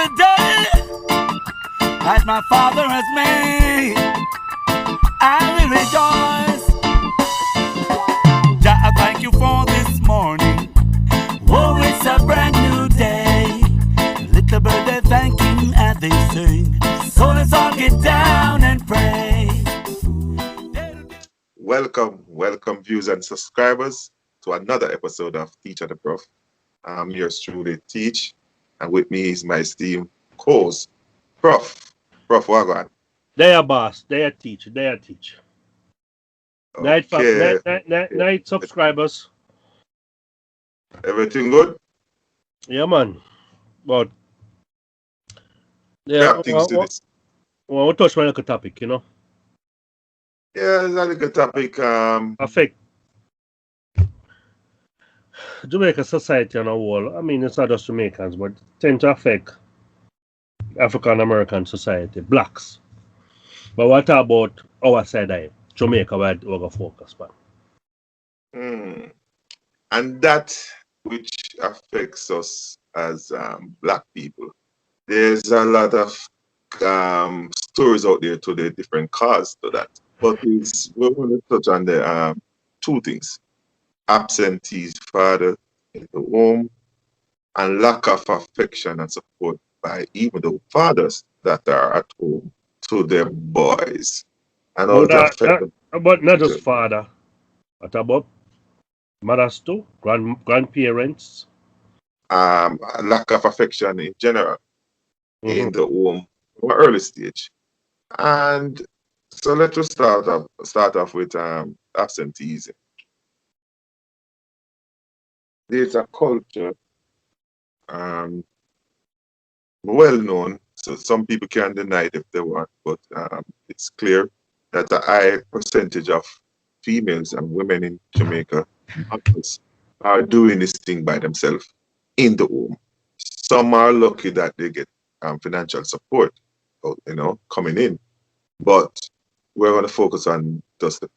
the day that my Father has made. I will rejoice. Jah, I thank you for this morning. Oh, it's a brand new day. Little bird, they're thanking as they sing. So let's all get down and pray. Welcome viewers and subscribers to another episode of Teach and the Prof. I'm yours truly, Teach, and with me is my esteemed co-host, Prof. Prof, Wagwan. They are boss. They are teach. They are teach. Okay. Night subscribers. Everything good? Yeah, man. But We yeah, have things to this. we'll touch on a topic, you know. Yeah, it's a good topic. Affect Jamaican society on a whole. I mean, it's not just Jamaicans, but tend to affect African American society, blacks. But what about our side of it? Jamaica, where we're going to focus on? And that which affects us as black people. There's a lot of stories out there to the different causes to that. But we're going to touch on the two things. Absentees, father in the home, and lack of affection and support by even the fathers that are at home to their boys. And how it affects them. But not just father, but about mothers too, grandparents. Lack of affection in general in the home or early stage. And so let's just start off with absentees. There's a culture well known, so some people can deny it if they want, but it's clear that a high percentage of females and women in Jamaica are doing this thing by themselves in the home. Some are lucky that they get financial support, coming in, but we're going to focus on just the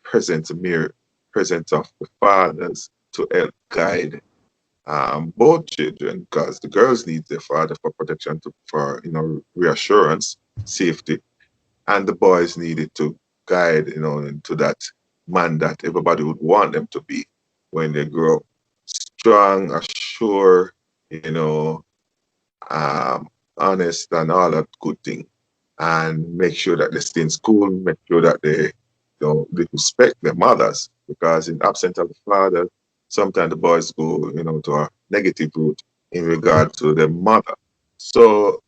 mere presence of the fathers to help guide both children, because the girls need their father for protection, for reassurance, safety, and the boys needed to guide into that man that everybody would want them to be when they grow up, strong, assured, honest, and all that good thing, and make sure that they stay in school, make sure that they respect their mothers, because in absence of the father, sometimes the boys go, to a negative route in regard to their mother. So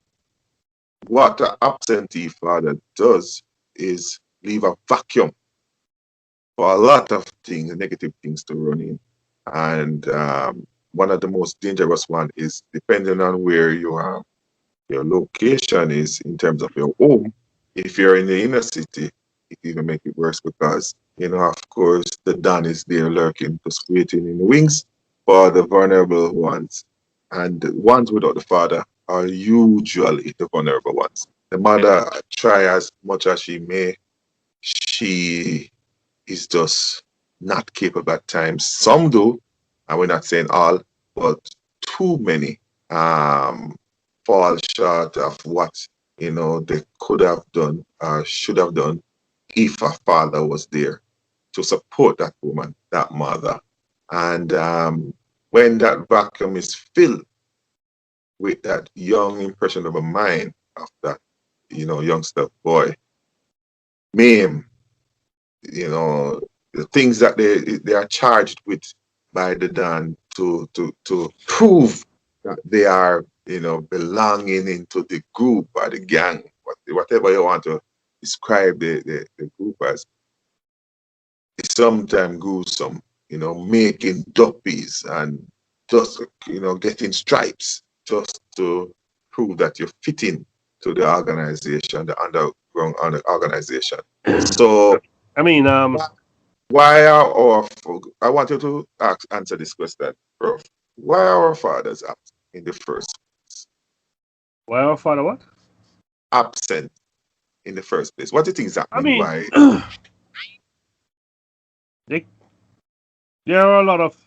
what an absentee father does is leave a vacuum for a lot of things, negative things to run in. And one of the most dangerous one is, depending on where your location is in terms of your home. If you're in the inner city, it even make it worse, because of course, the Don is there lurking, just waiting in the wings for the vulnerable ones. And the ones without the father are usually the vulnerable ones. The mother, try as much as she may, she is just not capable at times. Some do, and we're not saying all, but too many fall short of what they could have done or should have done if a father was there to support that woman, that mother. And when that vacuum is filled with that young impressionable mind of that, youngster boy, meme, the things that they are charged with by the Don to prove that they are, belonging into the group or the gang, whatever you want to describe the group as. It's sometimes gruesome, making duppies and just, getting stripes just to prove that you're fitting to the organization, the underground organization. So, I mean, why are I want you to answer this question, Prof. Why are our fathers absent in the first place? why our father what? Absent in the first place. What do you think is happening? I mean, Why? there are a lot of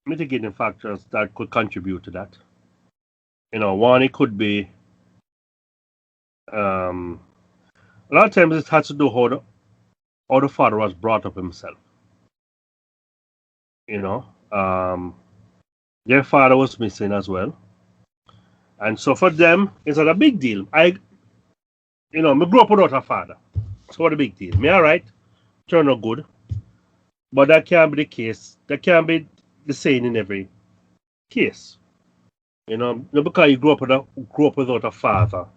mitigating factors that could contribute to that. One, it could be A lot of times it has to do how the father was brought up himself. You know, their father was missing as well, and so for them it's not a big deal. Me grew up without a father, so what a big deal. Me alright, turn out good, but that can't be the case. That can't be the same in every case. Not because you grew up without a father,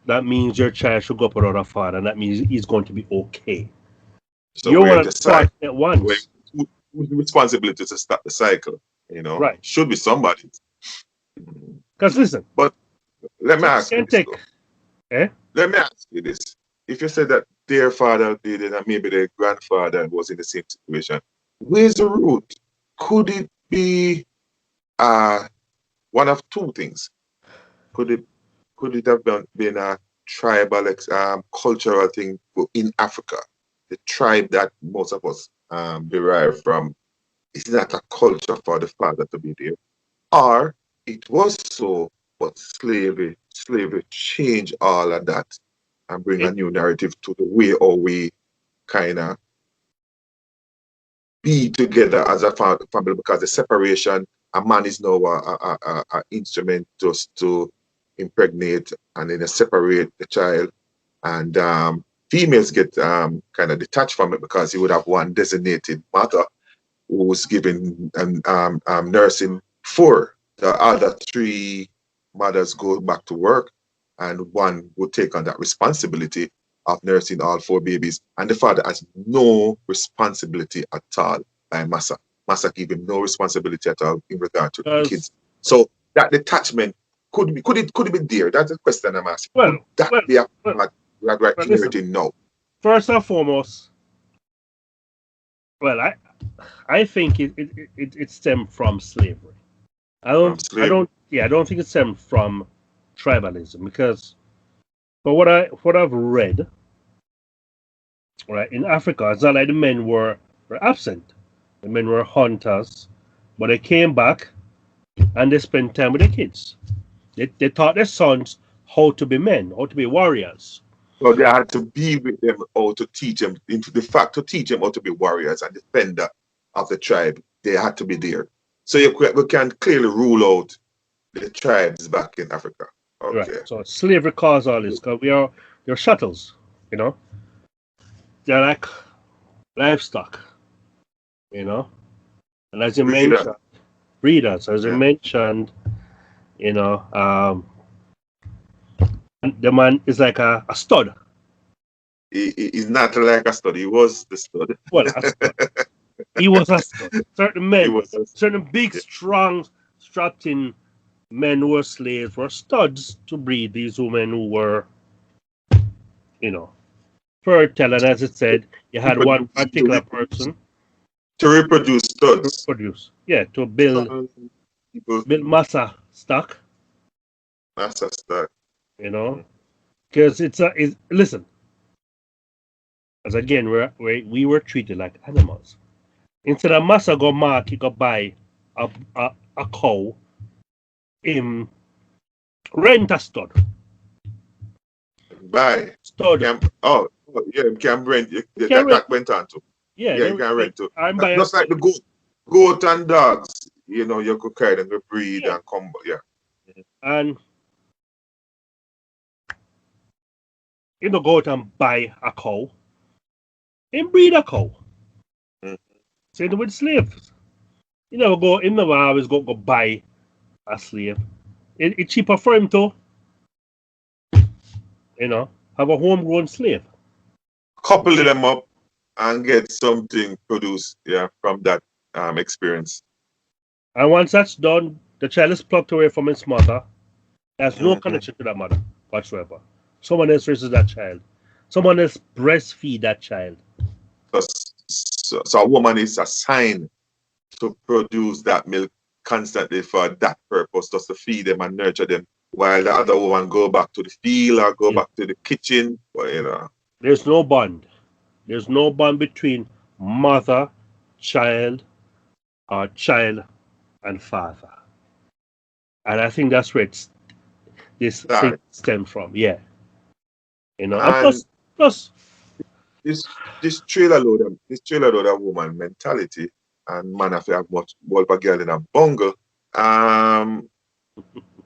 that means your child should grow up without a father, and that means he's going to be okay. So You're we're one of the decide at once. who's the responsibility to stop the cycle. Right. Should be somebody. Because listen, But let me ask you can this, take, though. Let me ask you this. If you said that their father did it and maybe their grandfather was in the same situation, where's the root? Could it be one of two things? Could it have been a tribal cultural thing in Africa? The tribe that most of us derive from, is not a culture for the father to be there. Or it was so, but slavery changed all of that and bring a new narrative to the way or we kind of be together as a family, because the separation, a man is now a instrument just to impregnate and then separate the child, and females get kind of detached from it because you would have one designated mother who's giving nursing for the other three mothers go back to work, and one would take on that responsibility of nursing all four babies, and the father has no responsibility at all by Massa. Massa give him no responsibility at all in regard to the kids. So that detachment could it be there? That's the question I'm asking. Could that be a inheriting now? First and foremost, well, I think it stemmed from slavery. I don't think it stemmed from tribalism, because for what I've read, right, in Africa, it's not like the men were absent. The men were hunters, but they came back and they spent time with the kids. They taught their sons how to be men, how to be warriors. So they had to be with them, or to teach them, to teach them how to be warriors and defender of the tribe. They had to be there. So we can clearly rule out the tribes back in Africa. Okay. Right. So slavery caused all this, because they're shuttles, They're like livestock, And as you mentioned, breeders, as you mentioned, the man is like a stud. He's not like a stud. He was the stud. Well, a stud. He was a stud. Certain men, certain big, strong, strapped-in men who were slaves were studs to breed these women who were, fertile. And as it said, you had one particular person to reproduce studs. To build massa stock. Massa stock. Because listen, as again, we were treated like animals. Instead of massa go mark, you go buy a cow, rent a stud. Buy stud. You can rent. That went on too. Yeah, you can rent too. Just like the goat and dogs. You could carry them to breed and come. Yeah. And go out and buy a cow and breed a cow. Same with slaves. You never always go buy a slave. It's cheaper for him to, have a homegrown slave. Couple them up and get something produced, from that experience. And once that's done, the child is plucked away from its mother. There's no connection to that mother whatsoever. Someone else raises that child. Someone else breastfeed that child. So a woman is assigned to produce that milk constantly for that purpose, just to feed them and nurture them, while the other woman go back to the field or go back to the kitchen. There's no bond. There's no bond between mother, child, or child and father. And I think that's where this thing Sorry. stem from. Yeah. You know, and And plus this trailer load of woman mentality and man if you have much wolf a girl in a bungle, um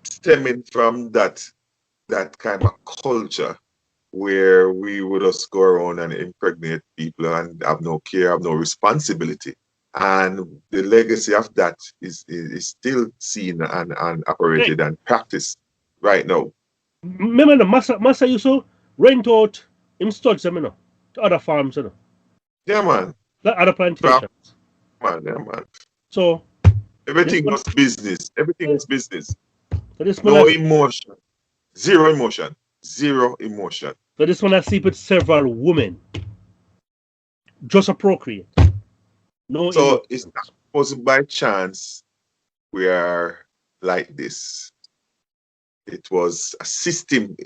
stemming from that kind of culture where we would just go around and impregnate people and have no care, have no responsibility. And the legacy of that is still seen and hey, operated and practiced right now. remember the massa used to rent out him studs, you know, to other farms, you know, Yeah, man. like other Yeah, plantations. man. So this Everything one, was business. Everything was business. so this one, No emotion. Zero emotion. Zero emotion. so this one I see with several women just a procreate, no So it's not emotions. possible by chance we are like this. It was a system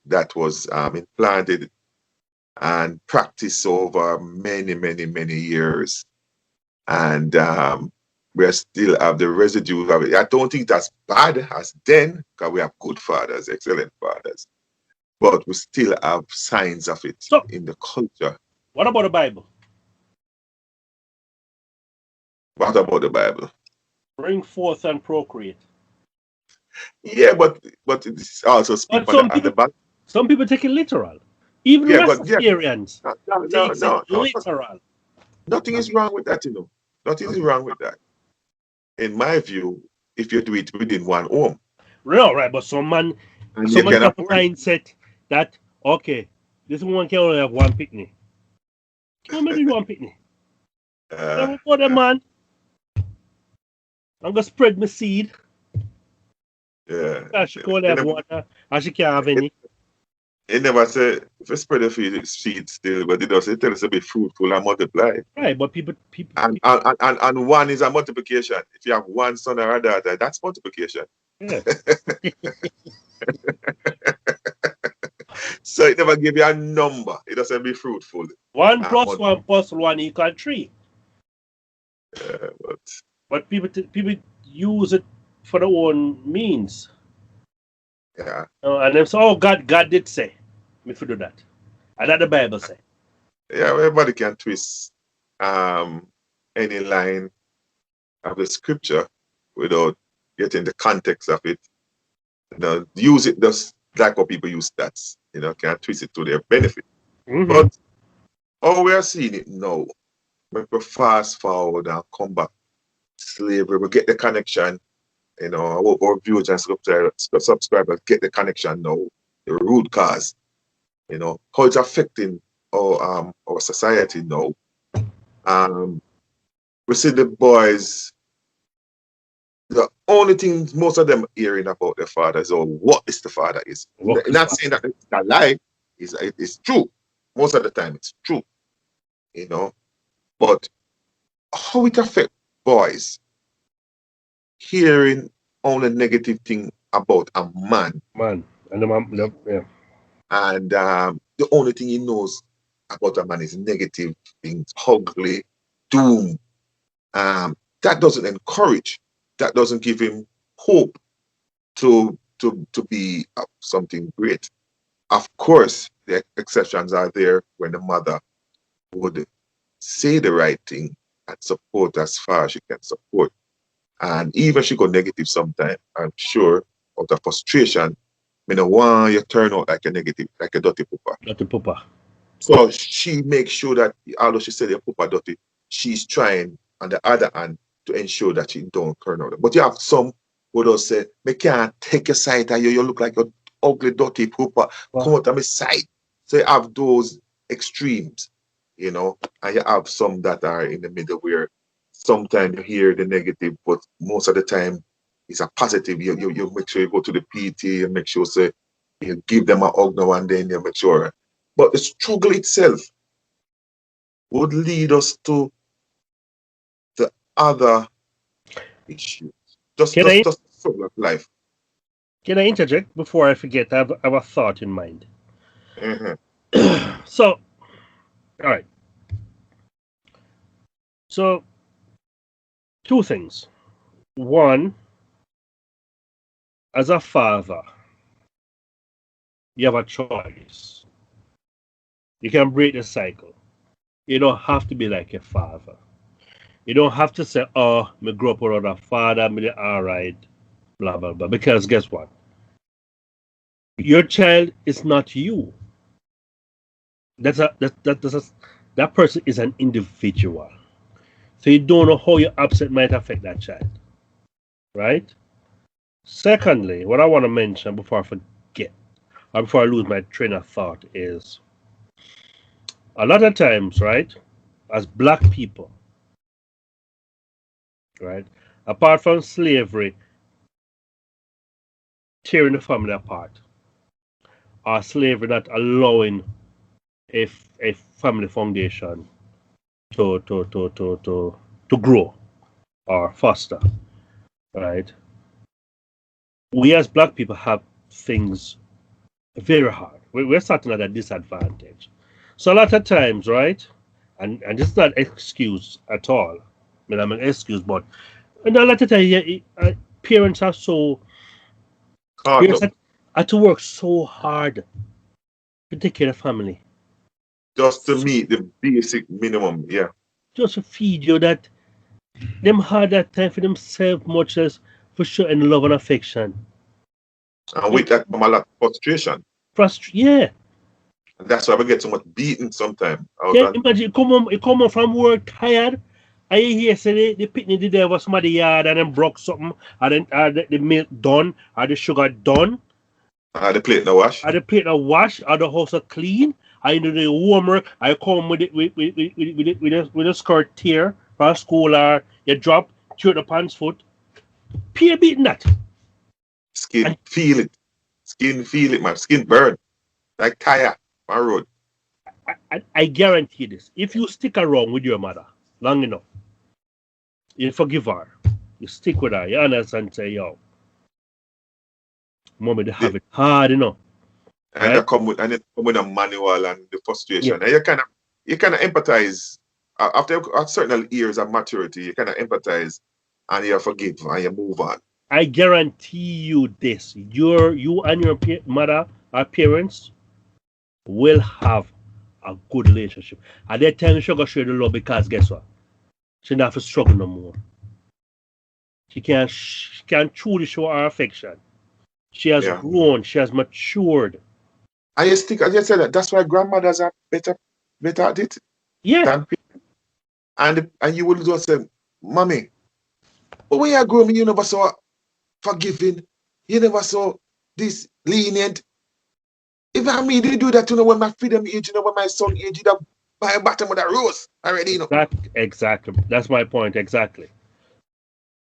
that was implanted and practiced over many, many, many years. And we still have the residue of it. I don't think that's bad as then, because we have good fathers, excellent fathers. But we still have signs of it So in the culture. what about the Bible? What about the Bible? Bring forth and procreate. Yeah, but it's also speak But on the Bible. some people take it literal. Even Yeah, but yeah, Rastafarians takes it no. literal. Nothing is wrong with that, Nothing is wrong with that. In my view, if you do it within one home No, right, but and you some man can have a afford it. mindset that okay, this woman can only have one picnic. Can only do one picnic. Uh, Then go there, man. I'm gonna spread my seed. yeah. She can only It have never, one, and she can't have it, any. it never say if you spread the seed still, but it does it tell us to be fruitful and multiply. Right, but people, And one is a multiplication. If you have one son or a daughter, that's multiplication. yeah. So it never give you a number. It doesn't be fruitful. One And plus one plus one equal 3. but But people use it for their own means. yeah, And they say, oh, God did say, me to do that. And that the Bible say. yeah, everybody can twist any line of the scripture without getting the context of it. Use it just like how people use stats. Can twist it to their benefit. Mm-hmm. But how we are seeing it now, we fast forward and come back slavery, we get the connection. Our viewers and subscribers get the connection now, the root cause. How it's affecting our society now. We see the boys. The only thing most of them hearing about their father is, what is the father is. Not saying that it's a lie. It's true. Most of the time, it's true. But how it affect boys hearing only negative thing about a man, Man. And the man, yeah. and the only thing he knows about a man is negative things, ugly, doom. That doesn't encourage. That doesn't give him hope to be something great. Of course, the exceptions are there when the mother would say the right thing and support as far as she can support. And even she go negative sometimes, I'm sure, out of frustration, me no want you turn out like a negative, like a dirty pooper. Not the papa. So she makes sure that, although she said your pooper dirty, she's trying on the other hand to ensure that she don't turn out. But you have some who don't say, me can't take your side of you look like a ugly, dirty pooper. Come out of my side. So you have those extremes, and you have some that are in the middle where sometimes you hear the negative, but most of the time it's a positive. You make sure you go to the PT and make sure say you give them a hug now and then you make sure. But the struggle itself would lead us to the other issues. Just Can I the struggle of life. can I interject before I forget? I have a thought in mind. Mhm. So, all right. So, two things. One, as a father, You have a choice. You can break the cycle. You don't have to be like your father. You don't have to say, oh, me grew up with a father, me the alright, blah blah blah. Because guess what? Your child is not you. That person is an individual. So you don't know how your upset might affect that child. Right? Secondly, what I want to mention before I forget, or before I lose my train of thought, is a lot of times, right, as black people, right, apart from slavery tearing the family apart, or slavery not allowing a family foundation to grow or foster, right? We as black people have things very hard. We're starting at a disadvantage. So a lot of times, right? And this is not excuse at all. I mean, I'm an excuse, but and a lot of times, yeah, parents are so Caught parents up had to work so hard to take care of family, just to meet the basic minimum. Yeah. just to feed you that them had that time for themselves much as for showing love and affection. And It with that come a lot of frustration. yeah. And that's why we get so much beating sometimes out Yeah, on imagine you come home from work tired. I hear say the picnic the day was somebody yard and then broke something, and then the milk done, or the sugar done, the plate no wash. or the plate a wash, or the house a clean. I do the homework. I come with it with a skirt tear from school, or you drop through the pants foot. Peer beating that. Skin And feel it. Skin feel it, man. Skin burn. Like tire on road. I guarantee this. If you stick around with your mother long enough, you forgive her. You stick with her. You understand? Say, yo, mommy, they The- have it hard, and they right? come with a manual and the Yeah, frustration. And you kinda empathize after a certain years of maturity, you kinda empathize and you forgive and you move on. I guarantee you this: you and your mother or parents will have a good relationship. At that time, she gonna show you the love because guess what? She don't have to struggle no more. She can truly show her affection. She has Yeah. grown. She has matured. And you stick, as you said, that's why grandmothers are better at it Yeah, than and you will just say, Mommy, but when you grow me, you never so forgiving, you never so this lenient. If I mean they do that, when my freedom age, when my son age, you by a bottom of the rose already. exactly. That's my point. Exactly.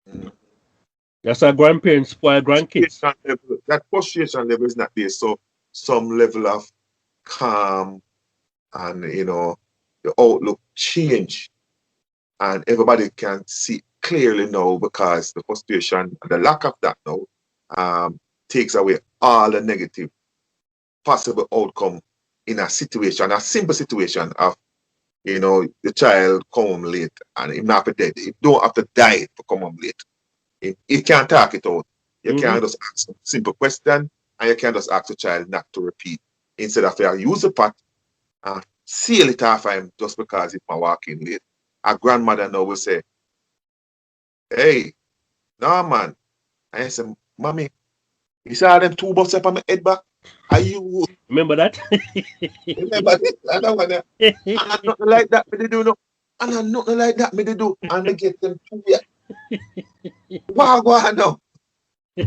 Mm. That's our grandparents spoil grandkids. That frustration level is not there. So some level of calm and the outlook change and everybody can see clearly now because the frustration and the lack of that now takes away all the negative possible outcome in a simple situation of the child come home late and him not have to dead. He don't have to die to come home late. He can't talk it out. You Hmm. can just ask a simple question and you can just ask the child not to repeat. Instead of you use the pot and seal it off him just because if I walk in late. A grandmother now will say, hey, no man. And I say, Mommy, you saw them two bucks up on my head back? Are you Remember that? remember this? I don't want to. And I nothing like that me they do no. And I nothing like that me they do. And me get them two yeah. Wow, go on now.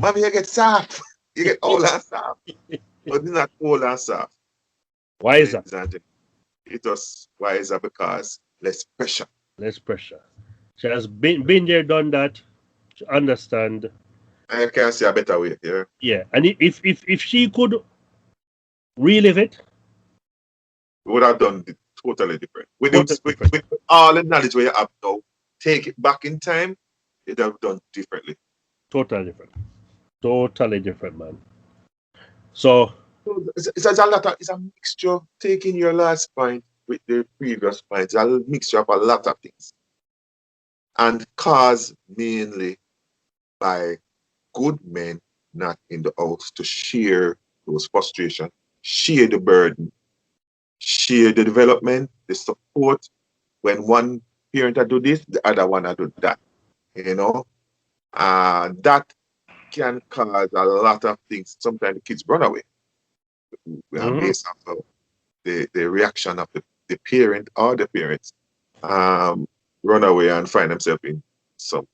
Mommy, you get soft. You get all and soft. But it's not all and soft. Why is that? It was wiser because less pressure. Less pressure. She has been there, done that. She understand. I can't see a better way, yeah. Yeah, and if she could relive it, We would have done it totally different. totally different. With all the knowledge we have now, take it back in time, it have done differently. Totally different. Totally different, man. So So it's a lot of, it's a mixture, taking your last point with the previous point, it's a mixture of a lot of things. And caused mainly by good men not in the house to share those frustrations share the burden, share the development, the support. When one parent do this, the other one do that. You know, that can cause a lot of things. Sometimes the kids run away based on the reaction of the parent or the parents run away and find themselves in some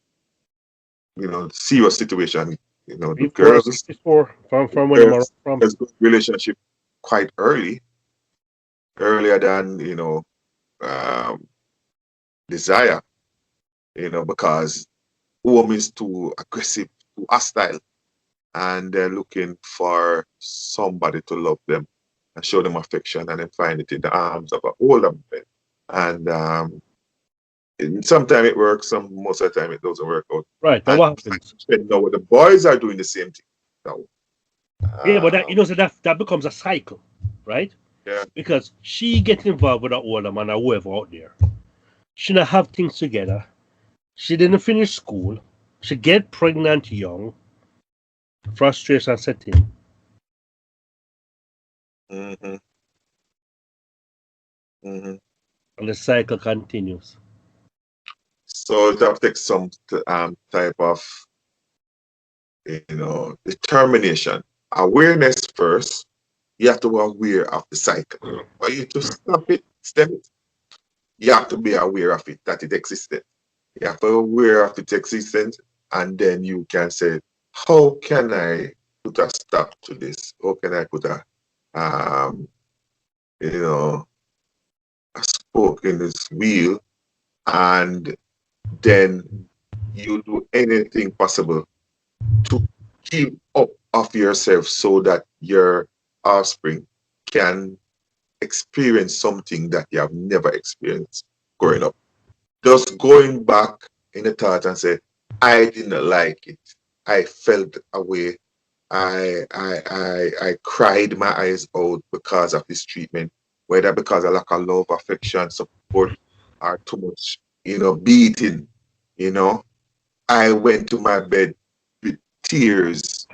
serious situation. The 54, 64 from when I'm from. girls got relationship quite earlier than um, desire. Because home is too aggressive, too hostile, and they're looking for somebody to love them and show them affection, and then find it in the arms of an older man. And sometimes it works, most of the time it doesn't work out. Right. Now And what happens? now the boys are doing the same thing now. Yeah, but that becomes a cycle, right? Yeah. Because she gets involved with an older man or whoever out there. She not have things together. She didn't finish school. She get pregnant young. Frustration set in. Mm-hmm. Mm-hmm. And the cycle continues. So it have to take some type of determination, awareness first. You have to be aware of the cycle. For you to stop it, stem it, you have to be aware of it, that it existed. You have to be aware of its existence, and then you can say, how can I put a stop to this? How can I put a spoke in this wheel, and then you do anything possible to keep up of yourself so that your offspring can experience something that you have never experienced growing up. Just going back in the thought and say, I didn't like it. I felt away. I cried my eyes out because of this treatment, whether because of lack of love, affection, support, or too much, beating. I went to my bed with tears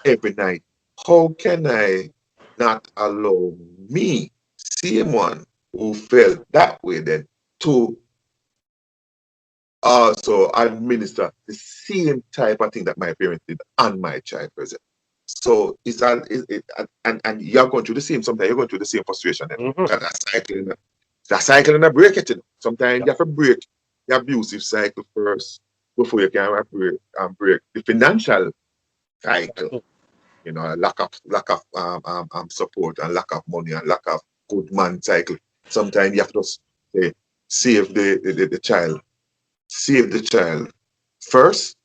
every night. How can I not allow me, same one who felt that way then, to also administer the same type of thing that my parents did on my child present? So and you're going through the same, sometimes you're going through the same frustration. That cycle and a break it. Sometimes you have to break the abusive cycle first before you can break the financial cycle. Lack of support, and lack of money, and lack of good man cycle. Sometimes you have to say, save the child. Save the child first,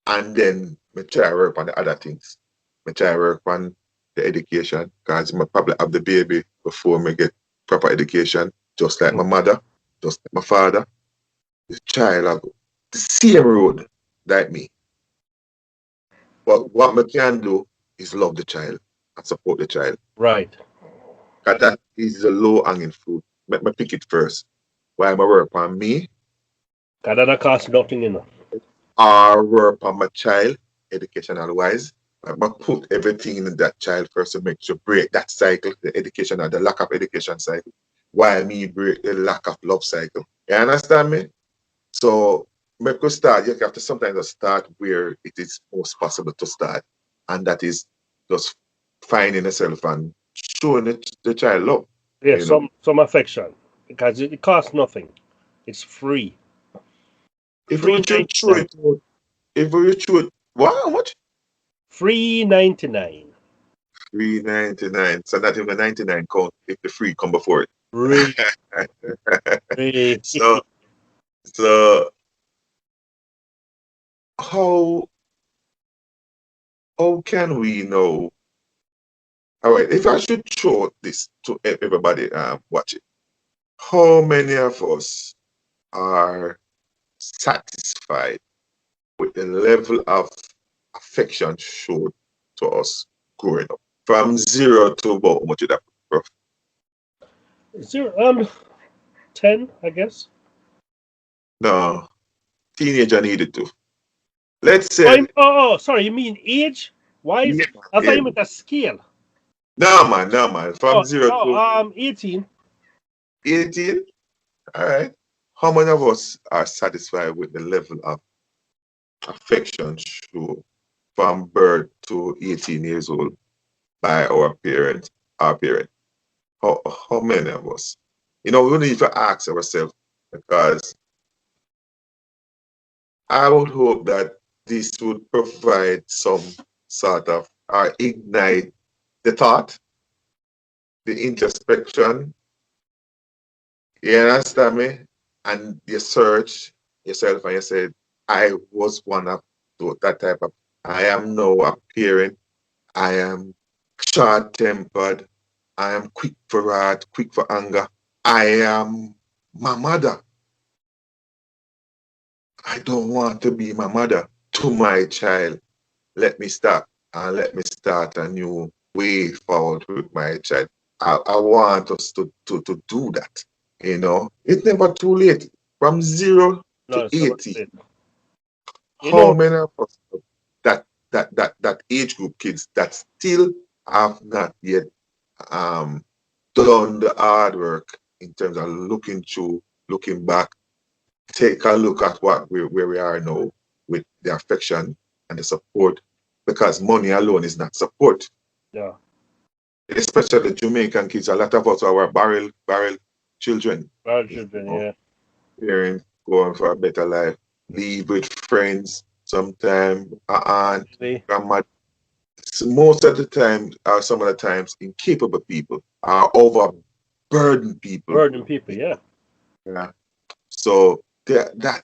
and then me try work on the other things. Me try work on the education, because I probably have the baby before me get proper education, just like my mother, just like my father. The child have the same road like me. But what me can do is love the child and support the child. Right. Because that is the low hanging fruit. Let me pick it first. Why am I work on me? Because that costs nothing enough. Or work on my child, educational wise. I put everything in that child first to make sure break that cycle, the education or the lack of education cycle, while me break the lack of love cycle. You understand me? So make us start. You have to sometimes start where it is most possible to start, and that is just finding yourself and showing the child love. Yeah, some affection. Because it costs nothing. It's free. If Free we should show 99. it, if we should, what? How much? Free 99. $3.99. So not even 99 count if the free come before it. Free. Free. So how can we know? All right, if I should show this to everybody watching, how many of us are satisfied with the level of affection showed to us growing up? From 0 to about how much is that, bro? 10, I guess. No, teenager needed to. Let's say, Oh, sorry, you mean age? Why is yeah, I thought yeah, you meant a scale. No, man, no, man. From Oh, 0 to 18. 18. All right. How many of us are satisfied with the level of affection shown from birth to 18 years old by our parents, our parents? How many of us? You know, we need to ask ourselves because I would hope that this would provide some sort of or ignite the thought, the introspection. You understand me? And you search yourself and you said, I was one of that type of, I am now a parent. I am short tempered. I am quick for wrath, quick for anger. I am my mother. I don't want to be my mother to my child. Let me stop and let me start a new way forward with my child. I want us to do that. You know, it's never too late. From 0 No, to it's never too 80, late. You how know, many of us that age group kids that still have not yet um done the hard work in terms of looking through, looking back, take a look at where we are now with the affection and the support, because money alone is not support. yeah, Especially Jamaican kids, a lot of us are barrel children. our You children, know, yeah. parents going for a better life, leave with friends, sometimes aunt, Really grandma. Most of the time, or some of the times, incapable people are overburdened people. burden people, yeah. Yeah. So that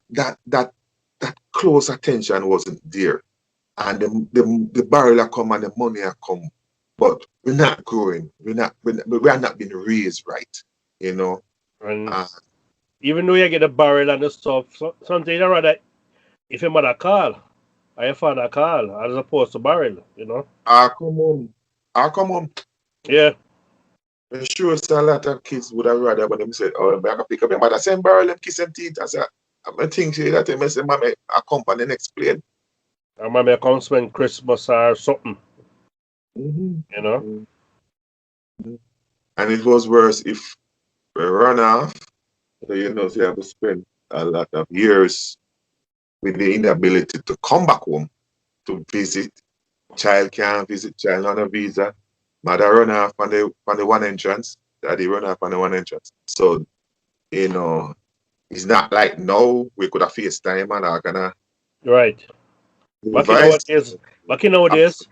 close attention wasn't there, and the barrel are come and the money are come, but we're not growing. We are not being raised right. You know. And Uh, even though you get a barrel and the stuff, sometimes you rather if your mother call or your father call as opposed to barrel, you know. I come home. I come home. Yeah, I'm sure a lot of kids would have rather when them said, "Oh, I'm gonna pick up your mother, same barrel and kiss them teeth." I said, "I think she that time I say, Mommy, I come and then explain." I remember I come spend Christmas or something, Mhm. you know. Mhm. And it was worse if we run off. So you know, so you have to spend a lot of years with the inability to come back home to visit. Child can't visit, child on a visa. Mother run off on the one entrance. Daddy run off on the one entrance. So, you know, it's not like no, we could have FaceTime and are gonna Right. Back in our device. days, back in our days,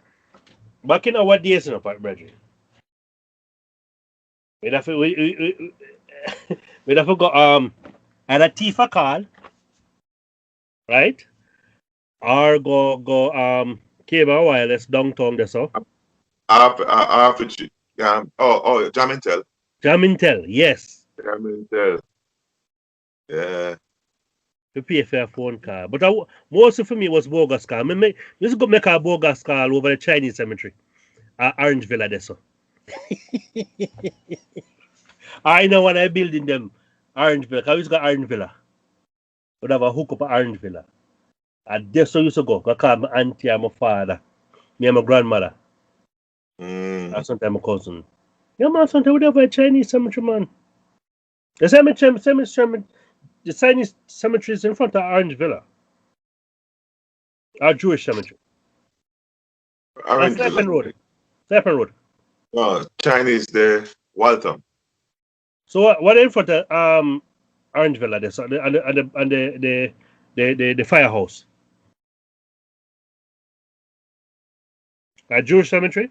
back in our days, you know, Brethren. We'd have, we'd have got either Tifa call, right? Or go cable wireless downtown there so. After Jam and Tell. Jamintel, yes. Jam and Tell. Yeah. To pay for a phone call. But mostly for me was bogus call. Me used to go make a bogus call over the Chinese cemetery. Orange Villa there so. I know when I building them Orange Villa. 'Cause we used to go Orange Villa. Would have a hook up at Orange Villa. And that's so used to go. I call my auntie and my father. Me and my grandmother. And sometimes my cousin. Yeah man, sometimes we have a Chinese cemetery man. The the Chinese cemetery is in front of Orange Villa. Our Jewish cemetery. Orange Villa. Stephen Road. Stephen Road. No, Chinese there, Waltham. So what in front of Orange Villa there, so the firehouse. A Jewish cemetery?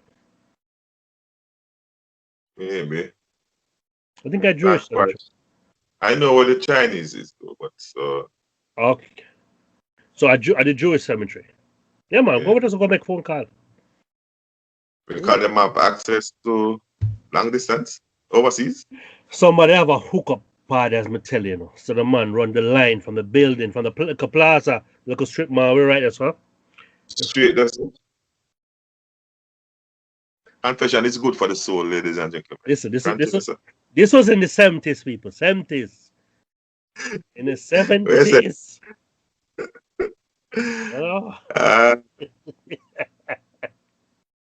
Maybe. I think a Not Jewish quite. cemetery. I know where the Chinese is though, but so Okay. So at the Jewish cemetery. Yeah man, yeah. go with us and go make phone call. Because them have access to long distance overseas. Somebody have a hookup party as me tell you, know. So the man run the line from the building, from the plaza, local strip mall, we right there, so. Straight that's confession is good for the soul, ladies and gentlemen. Listen, Continue, sir. this was in the 70s, people. 70s. In the Yes, sir. 70s. Oh.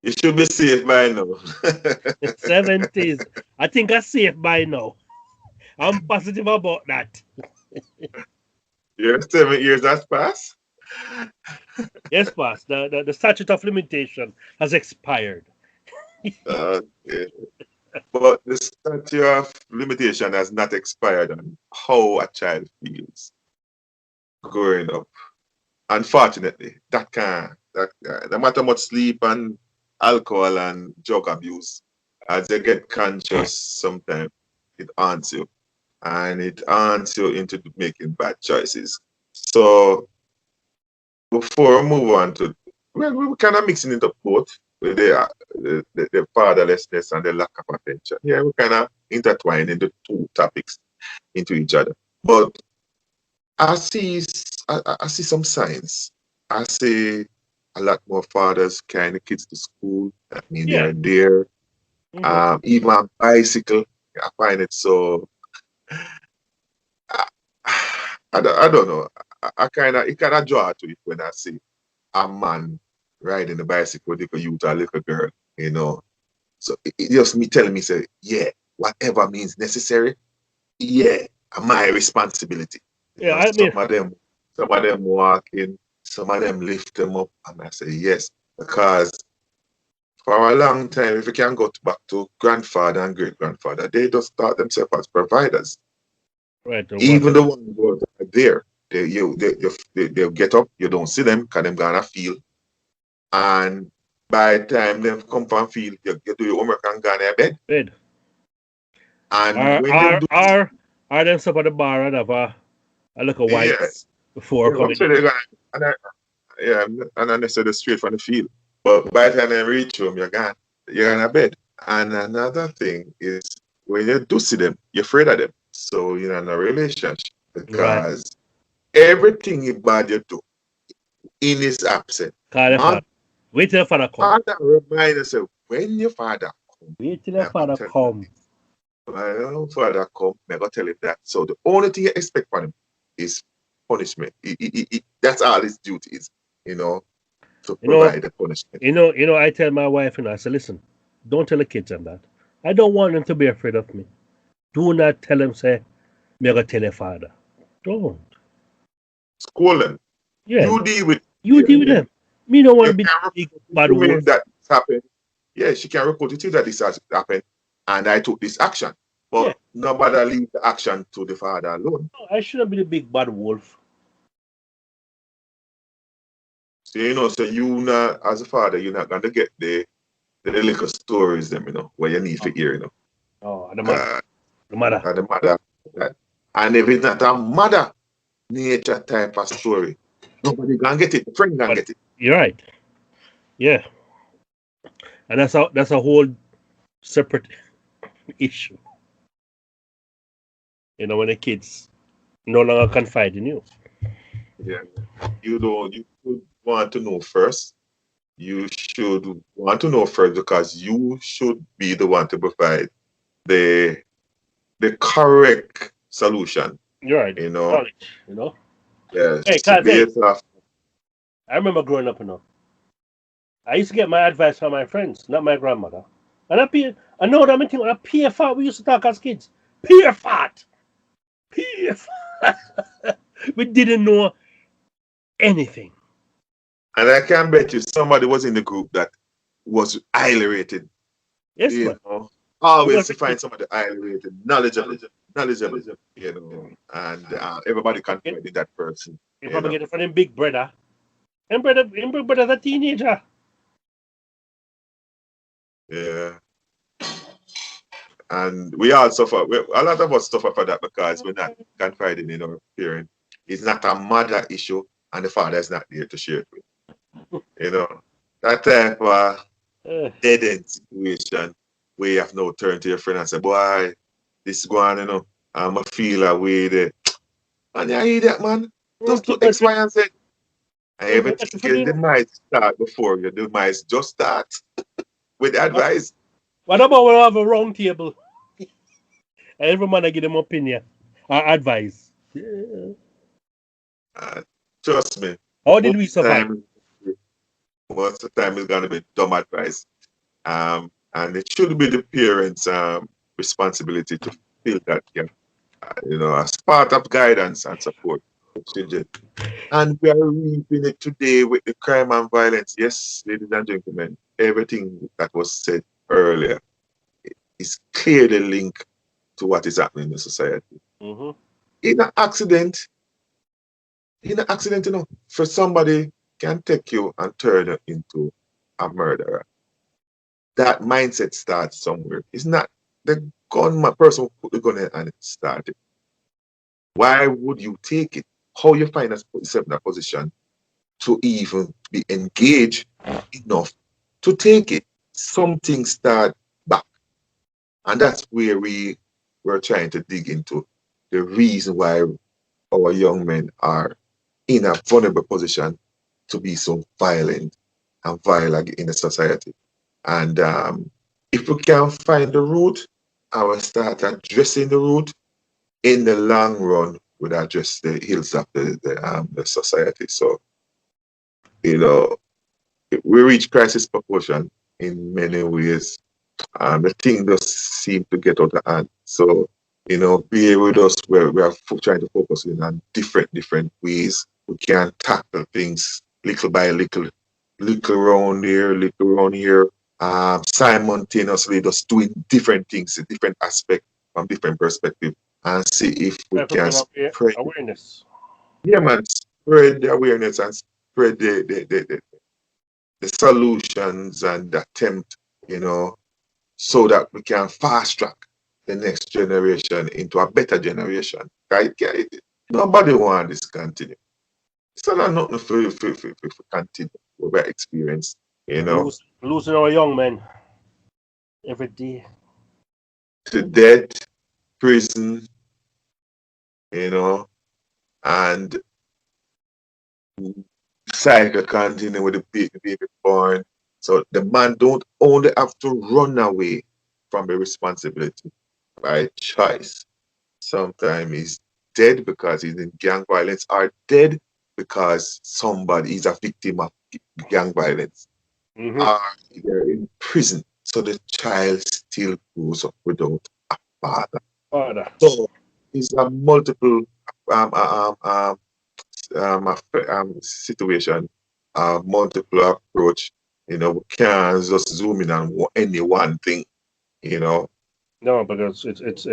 You should be safe by now. 70s. I think I'm safe by now. I'm positive about that. Your 7 years has passed. Yes, boss. The statute of limitation has expired. Okay. But the statute of limitation has not expired on how a child feels growing up. Unfortunately, that can't. No matter much sleep and alcohol and drug abuse, as they get conscious, sometimes it haunts you, and it haunts you into making bad choices. So before we move on to, well, we're kind of mixing it up both with the fatherlessness and the lack of attention. Yeah, we kind of intertwining the two topics into each other. But I see some signs. I see a lot more fathers carrying the kids to school. I mean, Yeah. they're there. Even on bicycle, I find it so. I don't know. It kind of draw to it when I see a man riding a bicycle with a youth or a little girl, you know. So it just me telling me, say, yeah, whatever means necessary, yeah, my responsibility. You Yeah, know, I mean, some of them walking, some of them lift them up, and I say yes, because for a long time, if you can go back to grandfather and great grandfather, they just thought themselves as providers. right. Even the ones who are there, they'll get up, you don't see them, because them gonna feel. And by the time they come from field, you do your homework and go in your bed. Bed. And when them do, Are them some of the bar and have a little whites before I'm coming sure in? they're gonna, and then they say they're straight from the field. But by the time they reach home, you're in a bed. And another thing is when you do see them, you're afraid of them. So you're in a relationship Right. because everything you bad you do in his absence. Call your father. Wait till your father come. Father remind yourself when your father come. Wait till your father come. My father come, I go tell him that. So the only thing you expect from him is punishment. That's all his duty is, you know, to provide the punishment. You know, I tell my wife and I say, listen, don't tell the kids them that. I don't want them to be afraid of me. Do not tell them, say, me gonna tell your father. Don't. School them. Yeah. You deal with them. Me don't want to be big bad wolf. That happened. Yeah, she can report it to you that this has happened and I took this action. But nobody leave the action to the father alone. No, I shouldn't be the big bad wolf. So so you not as a father, you're not gonna get the little stories them, where you need to hear, Oh, the mother. The mother. The mother. And if it's not a mother nature type of story, nobody gonna get it. The friend gonna get it. You're right. Yeah. And that's a whole separate issue. When the kids no longer confide in you. Yeah. You should want to know first. You should want to know first because you should be the one to provide the correct solution. You're right. Knowledge, Yes. Hey, I remember growing up, I used to get my advice from my friends, not my grandmother. And I know that mean a peer fat we used to talk as kids. Peer fat. We didn't know anything. And I can bet you somebody was in the group that was highly rated. Yes, always to find somebody highly rated, knowledgeable, and everybody confided in that person. You probably get it from him big brother. And big brother's a teenager. Yeah. And we all suffer. A lot of us suffer for that because we're not confiding in our parent. It's not a mother issue, and the father is not there to share it with. That type of dead end situation where you have no turn to your friend and say, boy, this is going, I'm a feel away there. And you hear that, man. Just do X, Y, and Z. And everything the might start before you. The might just start with advice. What about when we have a round table? Every man I give them opinion or advice. Trust me. How did we survive? Most of the time it's gonna be dumb advice. And it should be the parents' responsibility to fill that gap, as part of guidance and support for children. And we are reaping it today with the crime and violence. Yes, ladies and gentlemen, everything that was said earlier is clearly linked to what is happening in the society. Mm-hmm. In an accident, for somebody can take you and turn you into a murderer. That mindset starts somewhere. It's not the gunman person who put the gun in and it started. Why would you take it? How you find yourself in a position to even be engaged enough to take it? Something start back. And that's where we were trying to dig into the reason why our young men are in a vulnerable position to be so violent and violent in the society. And if we can find the root, I will start addressing the root. In the long run, would address the ills of the society. So, you know, we reach crisis proportion in many ways. The thing does seem to get out of hand. So, bear with us where we are trying to focus in on different ways. We can tackle things little by little, little around here, little around here, simultaneously just doing different things, different aspects from different perspective, and see if we can spread, Awareness. yeah, man, spread the awareness and spread the solutions and attempt, so that we can fast track the next generation into a better generation. Right? Nobody wants this continue. It's not nothing for continue what we experience, Losing our young men every day. to death, prison, and cycle continue with the baby born. So the man don't only have to run away from the responsibility by choice. Sometimes he's dead because he's in gang violence, or dead because somebody is a victim of gang violence, Mm-hmm. or they're in prison. So the child still grows up without a father. Father. So it's a multiple um, um, um, situation, multiple approach. We can't just zoom in on any one thing. You know, No, because it's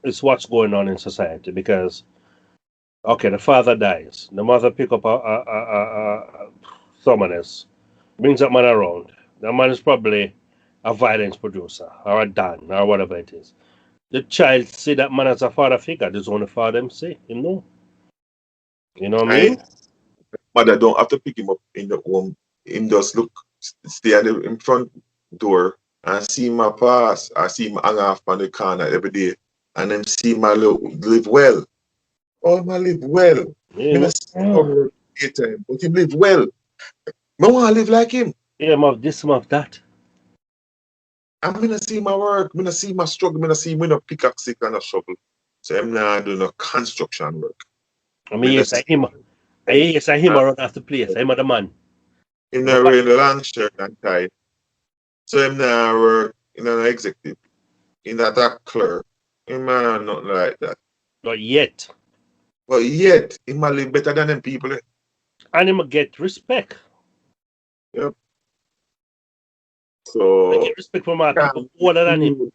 it's what's going on in society. Because okay, the father dies, the mother pick up someone else, brings that man around. The man is probably a violence producer or a dan or whatever it is. The child see that man as a father figure. There's only father him see, You know what I I mean? mother don't have to pick him up in the home. Him just look, stay at the in front door and see my pass. I see him hang off on the corner every day, and then see my live well. Oh, my live well. You Me know, not see him over daytime, but him live well. Me want to live like him. yeah, of this, of that. I me not see my work. Me not see my struggle. Me not see me no pickaxe and a shovel. So I'm not doing no construction work. I Me mean, not yes, I him. see Yes, I him uh, around after place. I'm the man. him I'm a not bad. wearing a long shirt and tie. So I'm not work in an executive. In that a clerk. Him man nothing like that. Not yet. But yet, he might live better than them people. And him get respect. Yep. I So get respect from our people can't older than him. blame,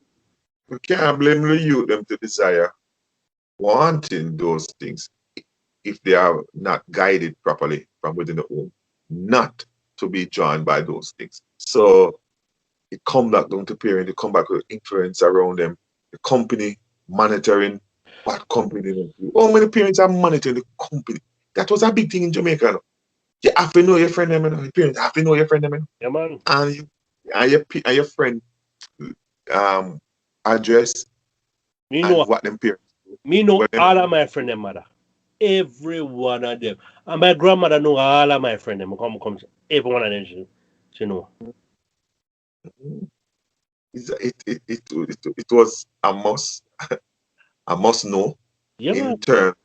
we can't blame the youth them to desire wanting those things if they are not guided properly from within the home, not to be drawn by those things. So it come back down to parent, it come back with influence around them, the company monitoring what company they want to do. How many parents are monitoring the company? That was a big thing in Jamaica. No? You have to know your friend them, your parents have to know your friend them, Yeah, man. and your friend um address Me and know, what them parents do. me know What them all of my friend them mother. Every one of them. And my grandmother know all of my friend them. Come, every one of them she know. it was a must know Yeah, in man. terms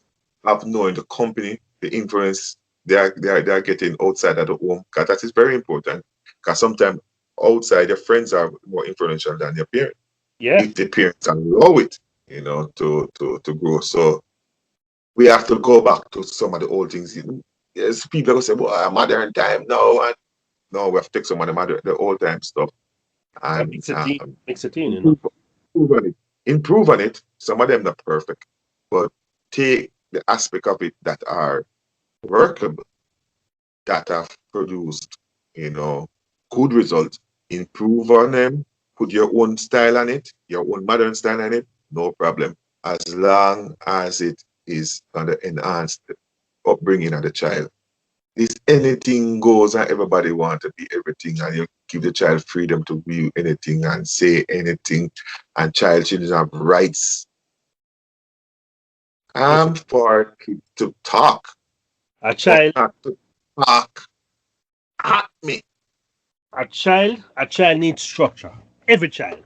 of knowing the company, the influence, they are getting outside of the home, because that is very important. Because sometimes outside your friends are more influential than your parents. Yeah. If the parents allow it, to grow. So we have to go back to some of the old things. Yes, people will say, well, modern time. No, and no, we have to take some of the old time stuff That and makes a team. Makes a team, improve, improve on it. Improve on it. Some of them not perfect, but take the aspect of it that are workable, that have produced, good results. Improve on them. Put your own style on it, your own modern style on it. No problem, as long as it is going to enhance the upbringing of the child. This anything goes and everybody wants to be everything, and you give the child freedom to view anything and say anything, and child shouldn't have rights. Listen, I'm for kids to talk, a but child, not to talk at me. a child needs structure. Every child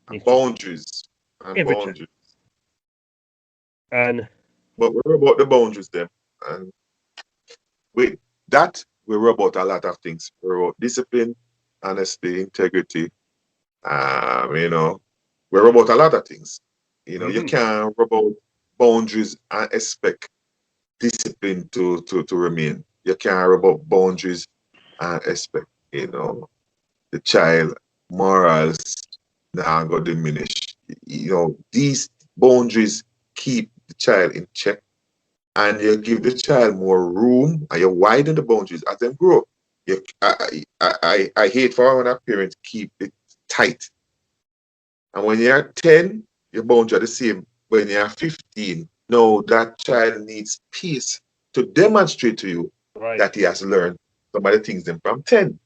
And needs structure. boundaries and Every child. boundaries. And But we're about the boundaries then. And with that, we're about a lot of things. We're about discipline, honesty, integrity. We're about a lot of things. You mhm. can't about boundaries and expect discipline to remain. You can't about boundaries and expect, the child morals now go diminish. These boundaries keep the child in check, and you give the child more room, and you widen the boundaries as them grow. I hate for when our parents keep it tight. And when you're 10, your boundaries are the same. When you're 15, no, that child needs peace to demonstrate to you Right. that he has learned some of the things them from 10.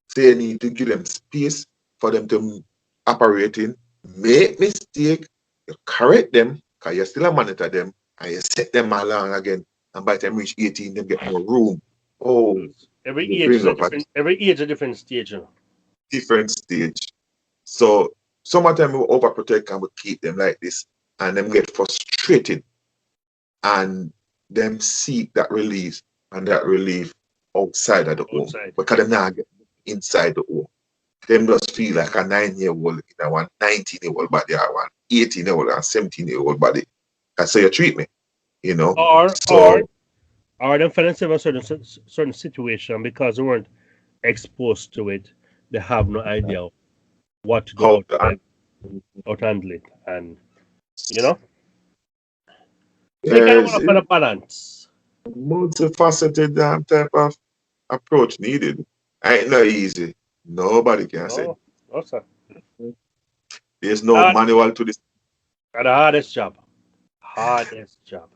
So you need to give them space for them to operate in, make mistake, you correct them, because you still monitor them, and you set them along again. And by the time reach 18, them get more room. Oh, Every you age is bring a up a different. Every age is a different stage. different stage. So some of them we overprotect and we keep them like this, and them get frustrated, and them seek that release and that relief outside of the home, Outside. because them not get inside the home. Them just feel like a 9-year-old in a one 19-year-old body, or one 18-year-old and 17-year-old body. That's how you treat me. Or or So or them find themselves in a certain situation because they weren't exposed to it. They have no idea what to do, how how to, how to handle it, and you know. So you can yes, work on a balance. multifaceted type of approach needed. Ain't no easy. Nobody can say. No, no, sir. There's no That manual to this, the hardest job. Hardest job.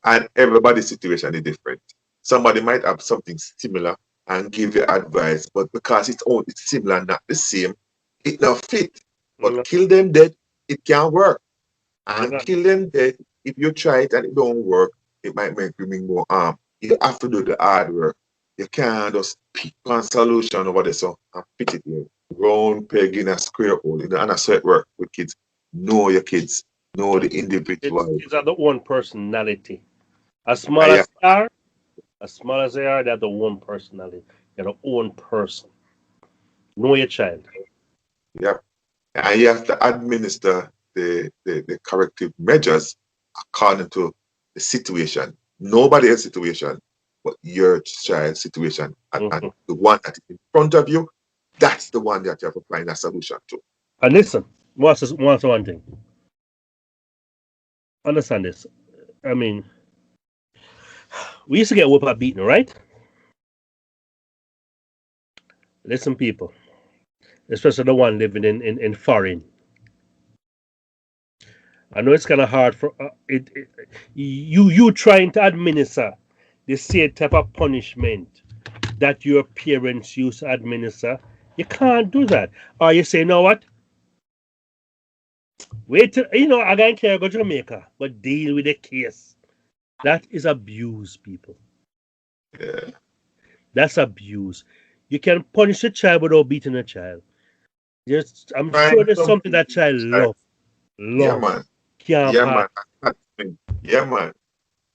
and everybody's situation is different. Somebody might have something similar and give you advice, but because it's similar, not the same, it not fit. But No, kill them dead, it can't work. And no, kill them dead, if you try it and it don't work, it might make you more harm. You have to do the hard work. You can't just pick one solution over there so and fit it in. Round peg in a square hole. And that's how it work with kids. Know your kids. Know the individual. kids are the one personality. As small And as they are, as small as they are, they're the one personality. They're the own person. Know your child. yeah, and you have to administer the corrective measures according to the situation. Nobody else's situation, but your child's situation. And Mhm. the one that is in front of you, that's the one that you have to find a solution to. And listen, what's one thing? Understand this. I mean, we used to get whooped at beating, right? Listen, people, especially the one living in foreign. I know it's kind of hard for you trying to administer the same type of punishment that your parents used to administer. You can't do that. Or you say, you know what? Wait till I can't care go to Jamaica, but deal with the case. That is abuse, people. Yeah. That's abuse. You can punish a child without beating a child. I'm sure Find there's something something that child inside. love, Yeah, love, man. can't Yeah, pass. man. Attachment. Yeah, man.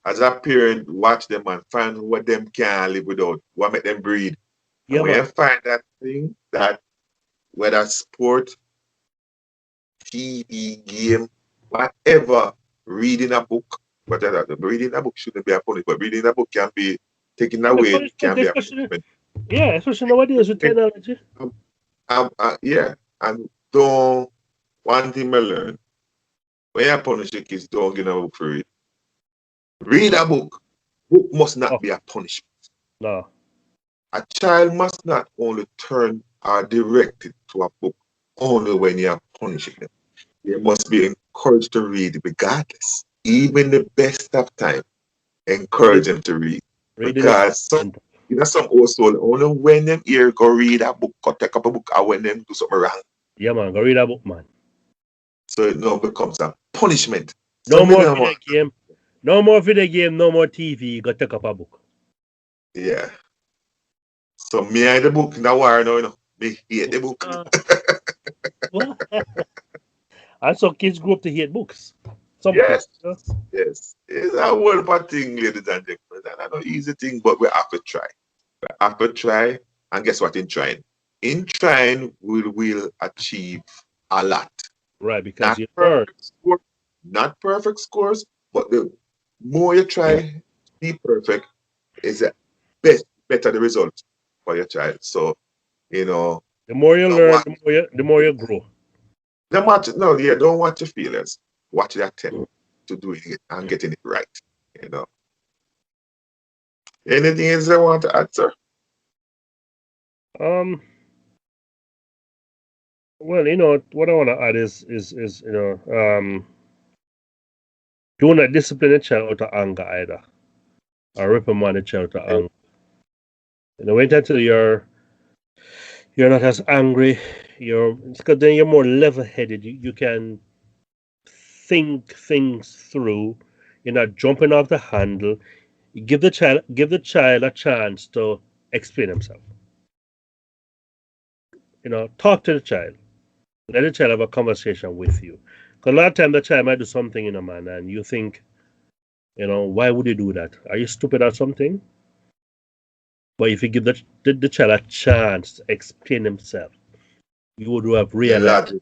as a parent, watch them and find what them can live without, what make them breed. Yeah, And when you man. find that thing, that whether sport, TV, game, whatever, reading a book, whatever, reading a book shouldn't be a punishment, but reading a book can be taken The away, punishment, can be a especially, punishment. yeah, especially nowadays with technology. Yeah, and don't, one thing I learn, when you punish your kids, don't give them a book for read. Read a book. Book must not Oh, be a punishment. no. A child must not only turn or direct it to a book only when you are punishing them. They must be encouraged to read regardless. Even the best of time, encourage Reading, them to read. reading is Because some, important. some old soul, only when them here go read a book or take up a book or when them do something wrong. Yeah, man. Go read a book, man. So it now becomes a punishment. No Some more people video want, game. No more video game. No more TV. Go take up a book. yeah. So me and the book in the war now, Me hate the book. What? And so kids grew up to hate books. Some kids. Yes, yes. It's a wonderful thing, ladies and gentlemen. And I know easy thing, but we have to try. We have to try. And guess what? In trying, we will achieve a lot. Right, because Not you learn. perfect score, not perfect scores, but the more you try to be perfect, is the better the result for your child. So, The more you don't learn, watch the more you grow. don't watch no, yeah, don't watch your failures. Watch the attempt to doing it and getting it right. You know. Anything else I want to add, sir? Um. Well, what I want to add is do not discipline a child out of anger either, or reprimand a child out of anger. Wait until you're not as angry. Because then you're more level-headed. You can think things through. You're not jumping off the handle. You give the child a chance to explain himself. Talk to the child. Let the child have a conversation with you. Because a lot of time the child might do something, man, and you think, why would you do that? Are you stupid or something? But if you give the child a chance to explain himself, you would have Yeah, realized.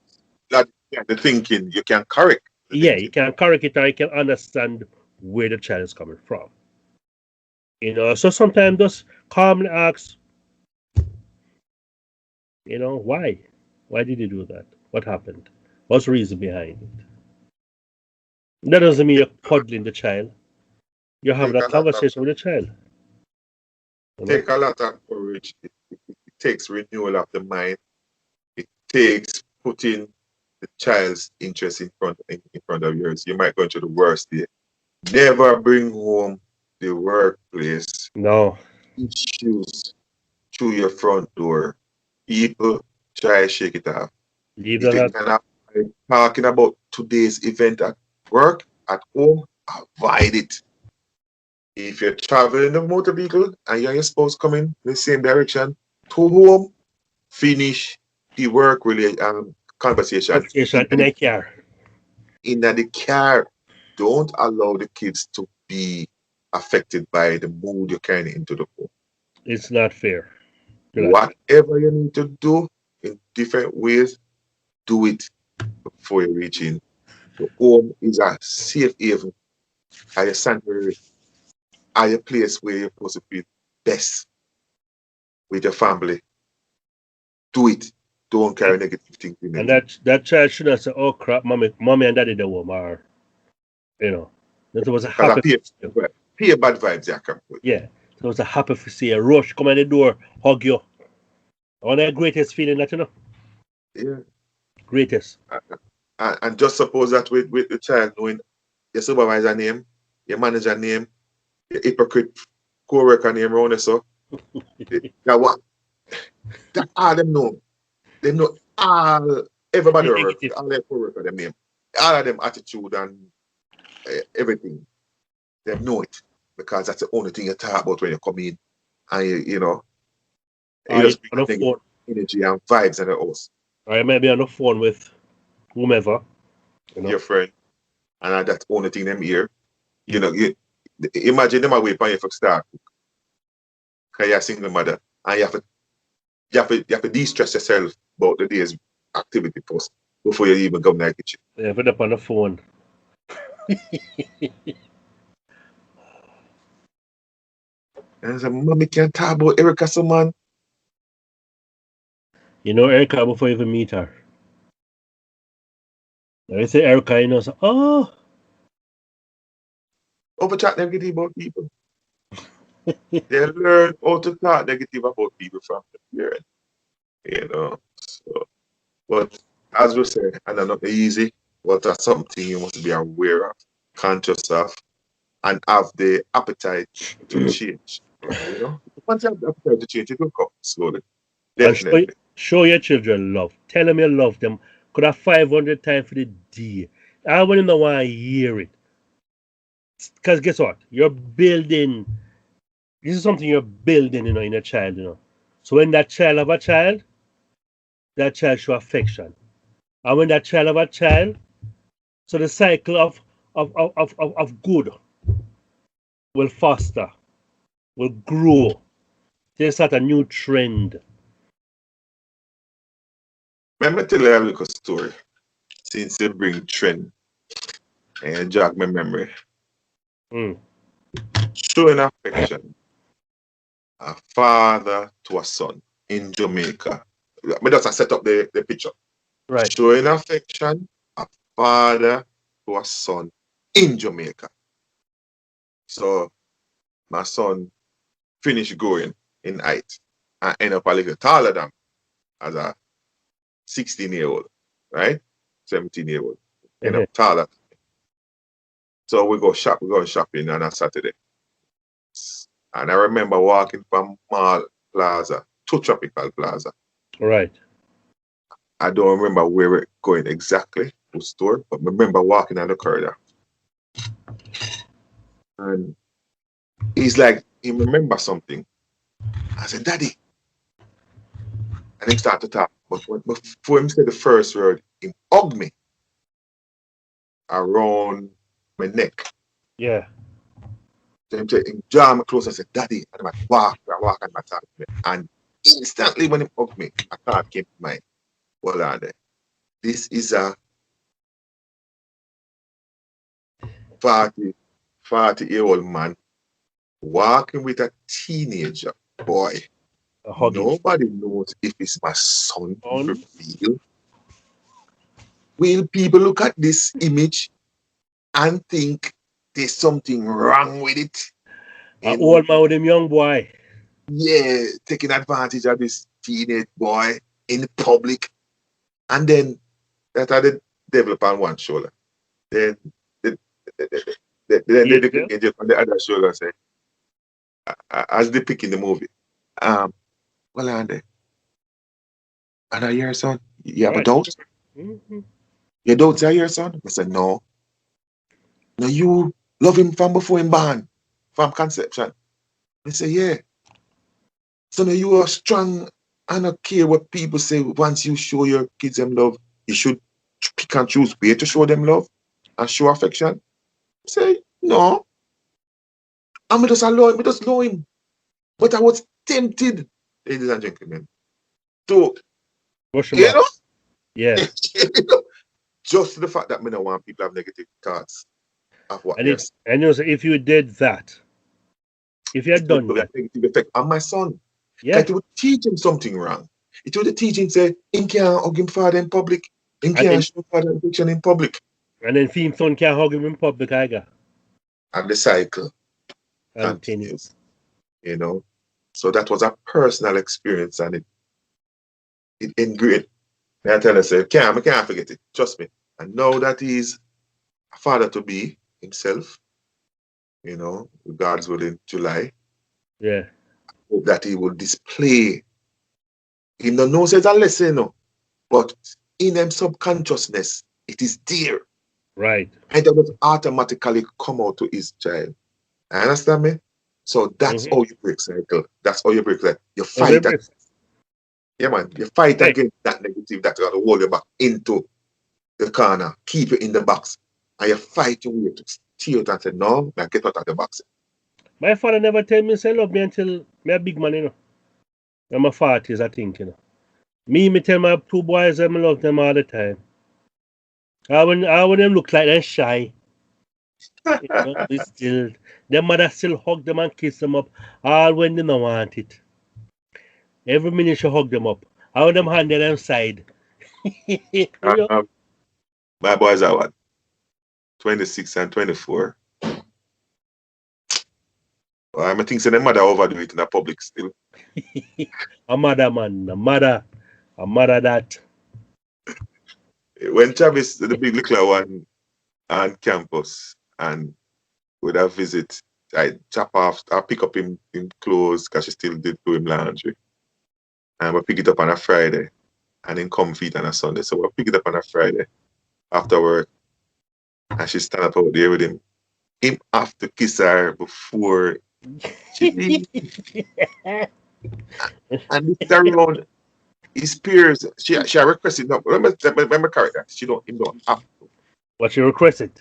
yeah, the thinking you can correct the Yeah, you thinking. can correct it or you can understand where the child is coming from. So sometimes just calmly ask, why? Why did you do that? What happened? What's the reason behind it? That doesn't mean you're coddling the child. You're having Take a a lot of conversation with the child. You know? take a lot of courage. It takes renewal of the mind. It takes putting the child's interest in front of yours. You might go into the worst day. Never bring home the workplace No, issues through your front door. People try to shake it off. leave If that you at cannot talking about today's event at work, at home, avoid it. If you're traveling in a motor vehicle and you and your spouse coming in the same direction to home, finish the work related conversation conversation in a car. in the car. Don't allow the kids to be affected by the mood you're carrying into the home. It's not fair. Relax. Whatever you need to do in different ways, do it before you reach in. The home is a safe haven, a sanctuary, a place where you're supposed to feel best with your family. Do it. Don't carry negative things in And it. that child should not say, "Oh crap, mommy and daddy the home," or that was a Because I happy. peer bad vibes that come with. Yeah, it was a happy to see a rush come in the door, hug you. One of the greatest feeling that Yeah. greatest. And just suppose that with the child knowing your supervisor name, your manager name, your hypocrite co-worker name around there, so that what that all them know. They know all everybody The work, negative. all their co-worker them name. All of them attitude and everything. They know it. Because that's the only thing you talk about when you come in. And you Or you just bring on a the negative phone, energy and vibes in the house. or you might be on the phone with whomever. Your friend. And that's the only thing them hear. You imagine them away from you for start. Because you're a single mother and you have to de-stress yourself about the day's activity first before you even go in the kitchen. Yeah, put up on the phone. And I said, Mommy can't talk about Erica so man. You know Erica before you even meet her. Now you say Erica, you know, so, oh, Over chat negative about people. They learn how to talk negative about people from the parent. You know. So, but as we say, and not easy, but that's something you must be aware of, conscious of, and have the appetite to change. You know? Once you have the appetite to change, it will come slowly. and Definitely. show your children love. Tell them you love them. Could have 500 times for the day. I wouldn't know why I hear it. Because guess what? You're building. This is something you're building, you know, in a child, you know. So when that child have a child, that child show affection. And when that child have a child, so the cycle of good will foster, will grow. There's start a new trend. Let me tell you a little story. Since you bring trend and jog my memory. Mm. Showing affection, a father to a son in Jamaica. Me just set up the picture. Right. Showing affection, a father to a son in Jamaica. So my son finished growing in height and end up a little taller than as a 16-year-old, right? 17-year-old. End up taller. So we go shopping on a Saturday. And I remember walking from Mall Plaza to Tropical Plaza. Right. I don't remember where we're going exactly, to store, but I remember walking on the corridor. And he's like, he remember something. I said, Daddy. And he started to talk. But before him say the first word, he hugged me around my neck. Yeah. So he draw me close and said, Daddy. And I walk and I talk to me. And instantly when he hugged me, a thought came to mind. Hold on there. This is a 40-year-old man walking with a teenager boy. Nobody knows if it's my son. Will people look at this image and think there's something wrong with it? An old man with him young boy. Yeah, taking advantage of this teenage boy in public. And then that had the devil upon one shoulder. Then the angel on the other shoulder say, as they pick in the movie, well, Andy, and I hear, son, you have a doubt? Mm-hmm. You don't say your son? I said, no. No, you love him from before him born, from conception. I say, yeah. So now you are strong and not care what people say. Once you show your kids them love, you should pick and choose where to show them love and show affection. I say, no. I'm just alone, I just know him. But I was tempted, ladies and gentlemen, to, you know? Yeah. Just the fact that I don't want people to have negative thoughts of what they're saying. And you know, so if you did that, if you had done that, negative effect on my son. Yeah. It would teach him something wrong. It would teach him, say, him can't hug him father in public. Him can't show father affection in public. And then him son can't hug him in public either. And the cycle continues. You know? So that was a personal experience and it ingrained. I tell her, say, I can't forget it. Trust me. And now that he's a father to be himself, you know, God's will in July. Yeah. I hope that he will display. He don't know it's a lesson, no, but in him subconsciousness, it is there. Right. And it will automatically come out to his child. Understand me? So that's how you break cycle. That's how you break that. You fight. Yeah, man. You fight against that negative that's going to hold you back into the corner, keep you in the box. And you fight your way to steal it and say, no, man, get out of the box. My father never tell me say love me until me a big man, you know. I'm my 40s, I think, you know. Me tell my two boys I love them all the time. I when them look like they're shy. You know, we still their mother still hug them and kiss them up all when they don't want it. Every minute she hug them up. I want them hand them side. You know? My boys are what? 26 and 24. I think so. The mother overdo it in the public still. A mother man, a mother that. When Travis, the big little one, on campus, and with a visit, I pick up him clothes because she still did do him laundry. And we pick it up on a Friday, and then come feed on a Sunday. So we pick it up on a Friday after work, and she stand up out there with him. Him have to kiss her before she leave. And this around his peers, she requested no. Remember character. She don't him don't have to. What you requested?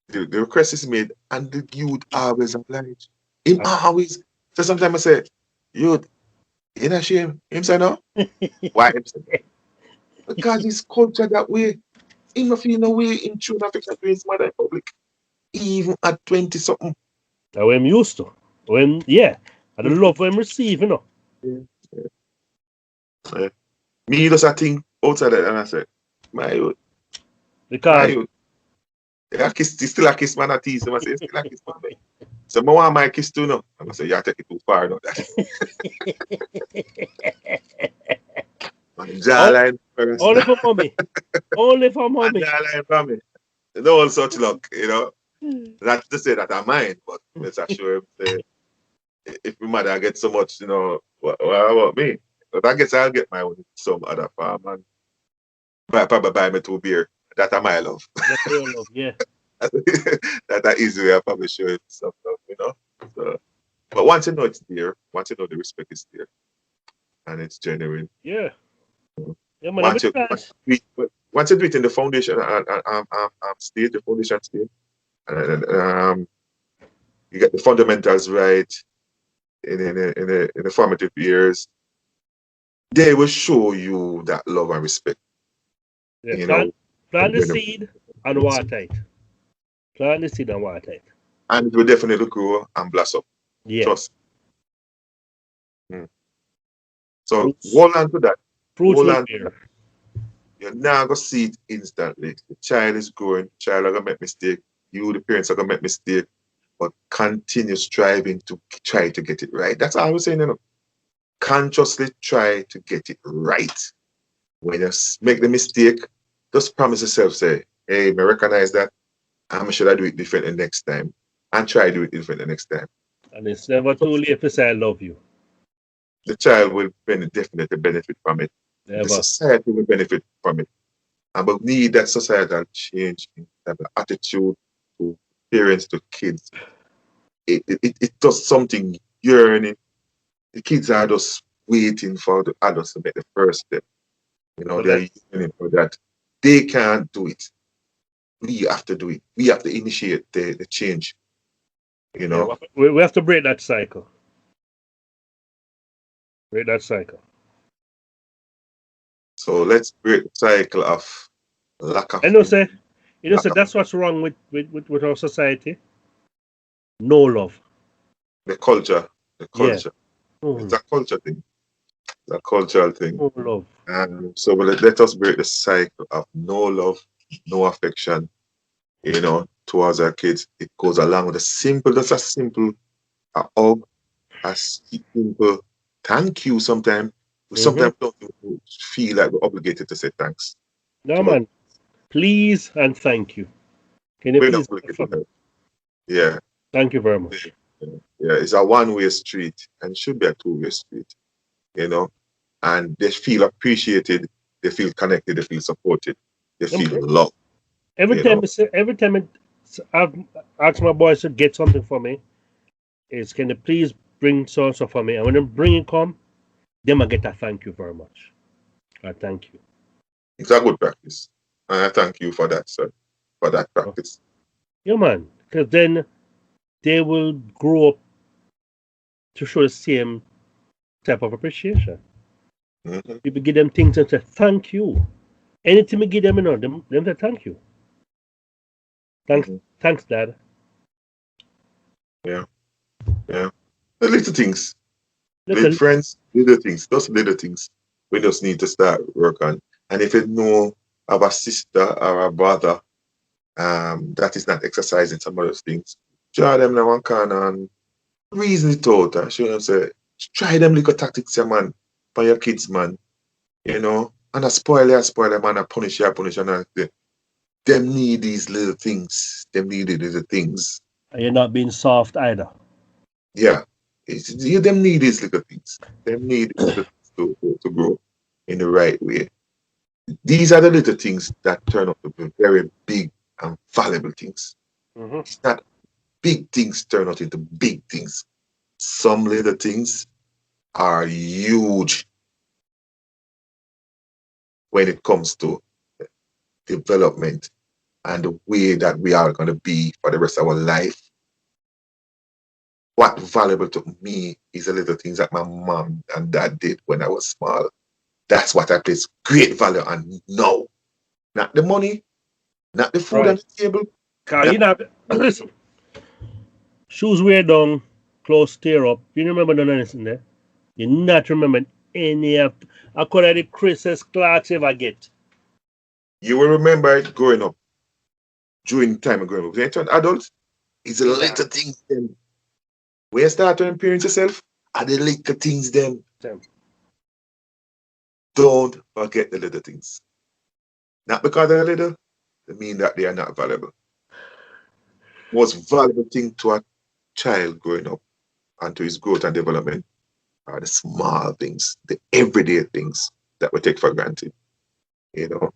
The request is made, and the youth always oblige. Him always. So sometimes I say, youth, you not shame. Him say no. Why him say? Because his culture that way. Him not feel no way in tune Africa to his mother in public. Even at 20 something. That's what I'm used to. When I don't love when I'm receiving, you know. Yeah. Me just a think outside that, and I say, my youth, Because he still a kiss man at tease him. I say, still a kiss man. So I want my kiss too now. I'm gonna say, you take it too far now. Jawline first. only for mommy. Only for mommy. Jawline for me. No all such luck, you know. Not to say that I mind, but let's assure him say, if my mother gets so much, you know, what about me? But I guess I'll get my own some other farm and probably buy me 2 beer. That I my love. That's your love, yeah. That easy way I probably show it some love, you know. So, but once you know it's there, once you know the respect is there, and it's genuine. Yeah. Yeah, man. Once you do it in the foundation stage, the foundation stage, and you get the fundamentals right in the formative years, they will show you that love and respect. Yeah, You plant know, the seed and water it. Plant the seed and water it. and it will definitely grow and blossom. Yeah. Trust. So hold on to that. Fruits Hold will on to bear. that. You're not gonna see it instantly. The child is growing, the child are gonna make mistake, you the parents are gonna make mistake, but continue striving to try to get it right. That's all I was saying, you know. Consciously try to get it right. When you make the mistake, just promise yourself, say, hey, I recognize that. I'm sure I do it different the next time. And try to do it different the next time. And it's never too late to say I love you. The child will definitely benefit from it. Never. The society will benefit from it. And we need that societal change in the attitude to parents, to kids. It does something yearning. The kids are just waiting for the adults to make the first step. You know, they're yearning for that. They can't do it. We have to do it. We have to initiate the change. You know? Yeah, we have to break that cycle. Break that cycle. So let's break the cycle of lack of. You know, that's what's wrong with our society. No love. The culture. Yeah. It's a culture thing. It's a cultural thing. No love. So let us break the cycle of no love, no affection, you know, towards our kids. It goes along with a simple hug, a simple thank you sometimes. We sometimes don't feel like we're obligated to say thanks. No, man. Please and thank you. Can you please? Yeah. Thank you very much. Yeah, it's a one-way street and should be a two-way street, you know. And they feel appreciated, they feel connected, they feel supported, they feel loved. Every time I've asked my boys to get something for me, is can you please bring so for me? And when they bring it come, then I get a thank you very much. I thank you. It's a good practice. And I thank you for that, sir, for that practice. Yeah, man. Because then they will grow up to show the same type of appreciation. Mm-hmm. People give them things and say thank you. Anything we give them, them say thank you. Thanks, Mm-hmm. thanks, Dad. Yeah. Yeah. The little things. Little Little, friends, little things. Those little things we just need to start work on. And if you know of a sister or a brother that is not exercising some of those things, draw them in one corner and reason it out and show them say, try them little tactics, yeah, man, for your kids, man. You know, and I spoil them, and I punish you, and them need these little things. Them need these little things. and you're not being soft either. Yeah. Them need these little things. Them need these little things to grow in the right way. These are the little things that turn out to be very big and valuable things. Mm-hmm. It's not big things turn out into big things. Some little things are huge when it comes to development and the way that we are going to be for the rest of our life. What valuable to me is the little things that my mom and dad did when I was small. That's what I place great value on now. Not the money, not the food on Right. the table. Cause you know, listen, shoes wear down, clothes tear up. You remember none of this in there? You not remember any of I could have the Christmas clothes you ever get. You will remember it growing up, during the time of growing up. When you turn adult, it's the little things then. When you start to experience yourself, are the little things then. Damn. Don't forget the little things. Not because they're little, they mean that they are not valuable. Most valuable thing to a child growing up and to his growth and development are the small things, the everyday things that we take for granted. You know,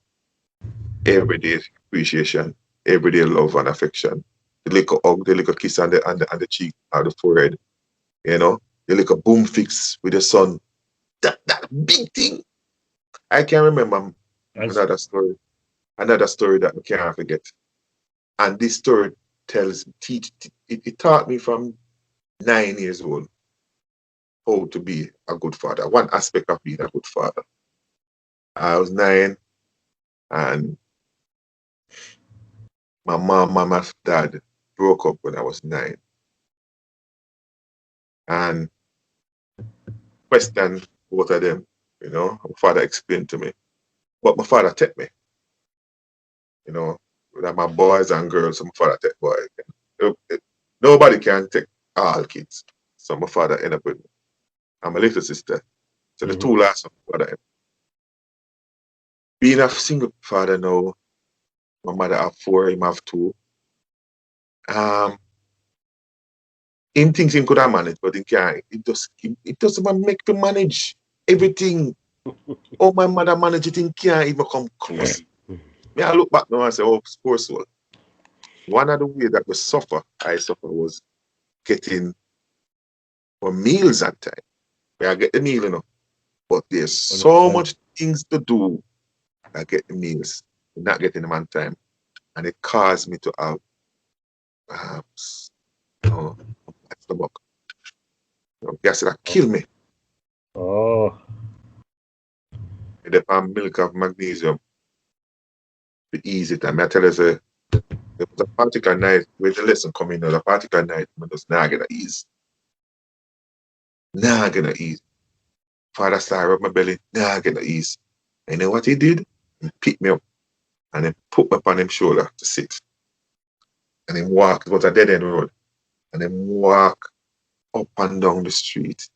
everyday appreciation, everyday love and affection. The little hug, the little kiss on the cheek or the forehead. You know, the little boom fix with the sun. That big thing. I can remember And another story that I can't forget. And this story it taught me from 9 years old how to be a good father. One aspect of being a good father. I was 9 and my mom and my dad broke up when I was 9. And questioned both of them, you know. My father explained to me. But my father took me, you know, that my boys and girls, so my father take boys. Nobody can take all kids. So my father ended up with me. And my little sister. So the two last my father. Being a single father now, my mother have 4, him have 2. Him thinks him could have managed, but he can't. It doesn't make him manage everything. Oh, my mother managed it, he can't even come close. Me, I look back now and say, oh, poor soul. One of the ways that I suffer was getting for meals at time. Where I get the meal, you know. But there's so much things to do. I get the meals, not getting them on time. And it caused me to have stomach. Gas that kill me. oh, The milk of magnesium to ease it. And I tell you, there was a particular night where the lesson coming, there was a particular night when just not gonna ease. Not gonna ease. Father started rub my belly, not gonna ease. And you know what he did? He picked me up and then put me upon his shoulder to sit. And then walk, it was a dead end road. And then walk up and down the street.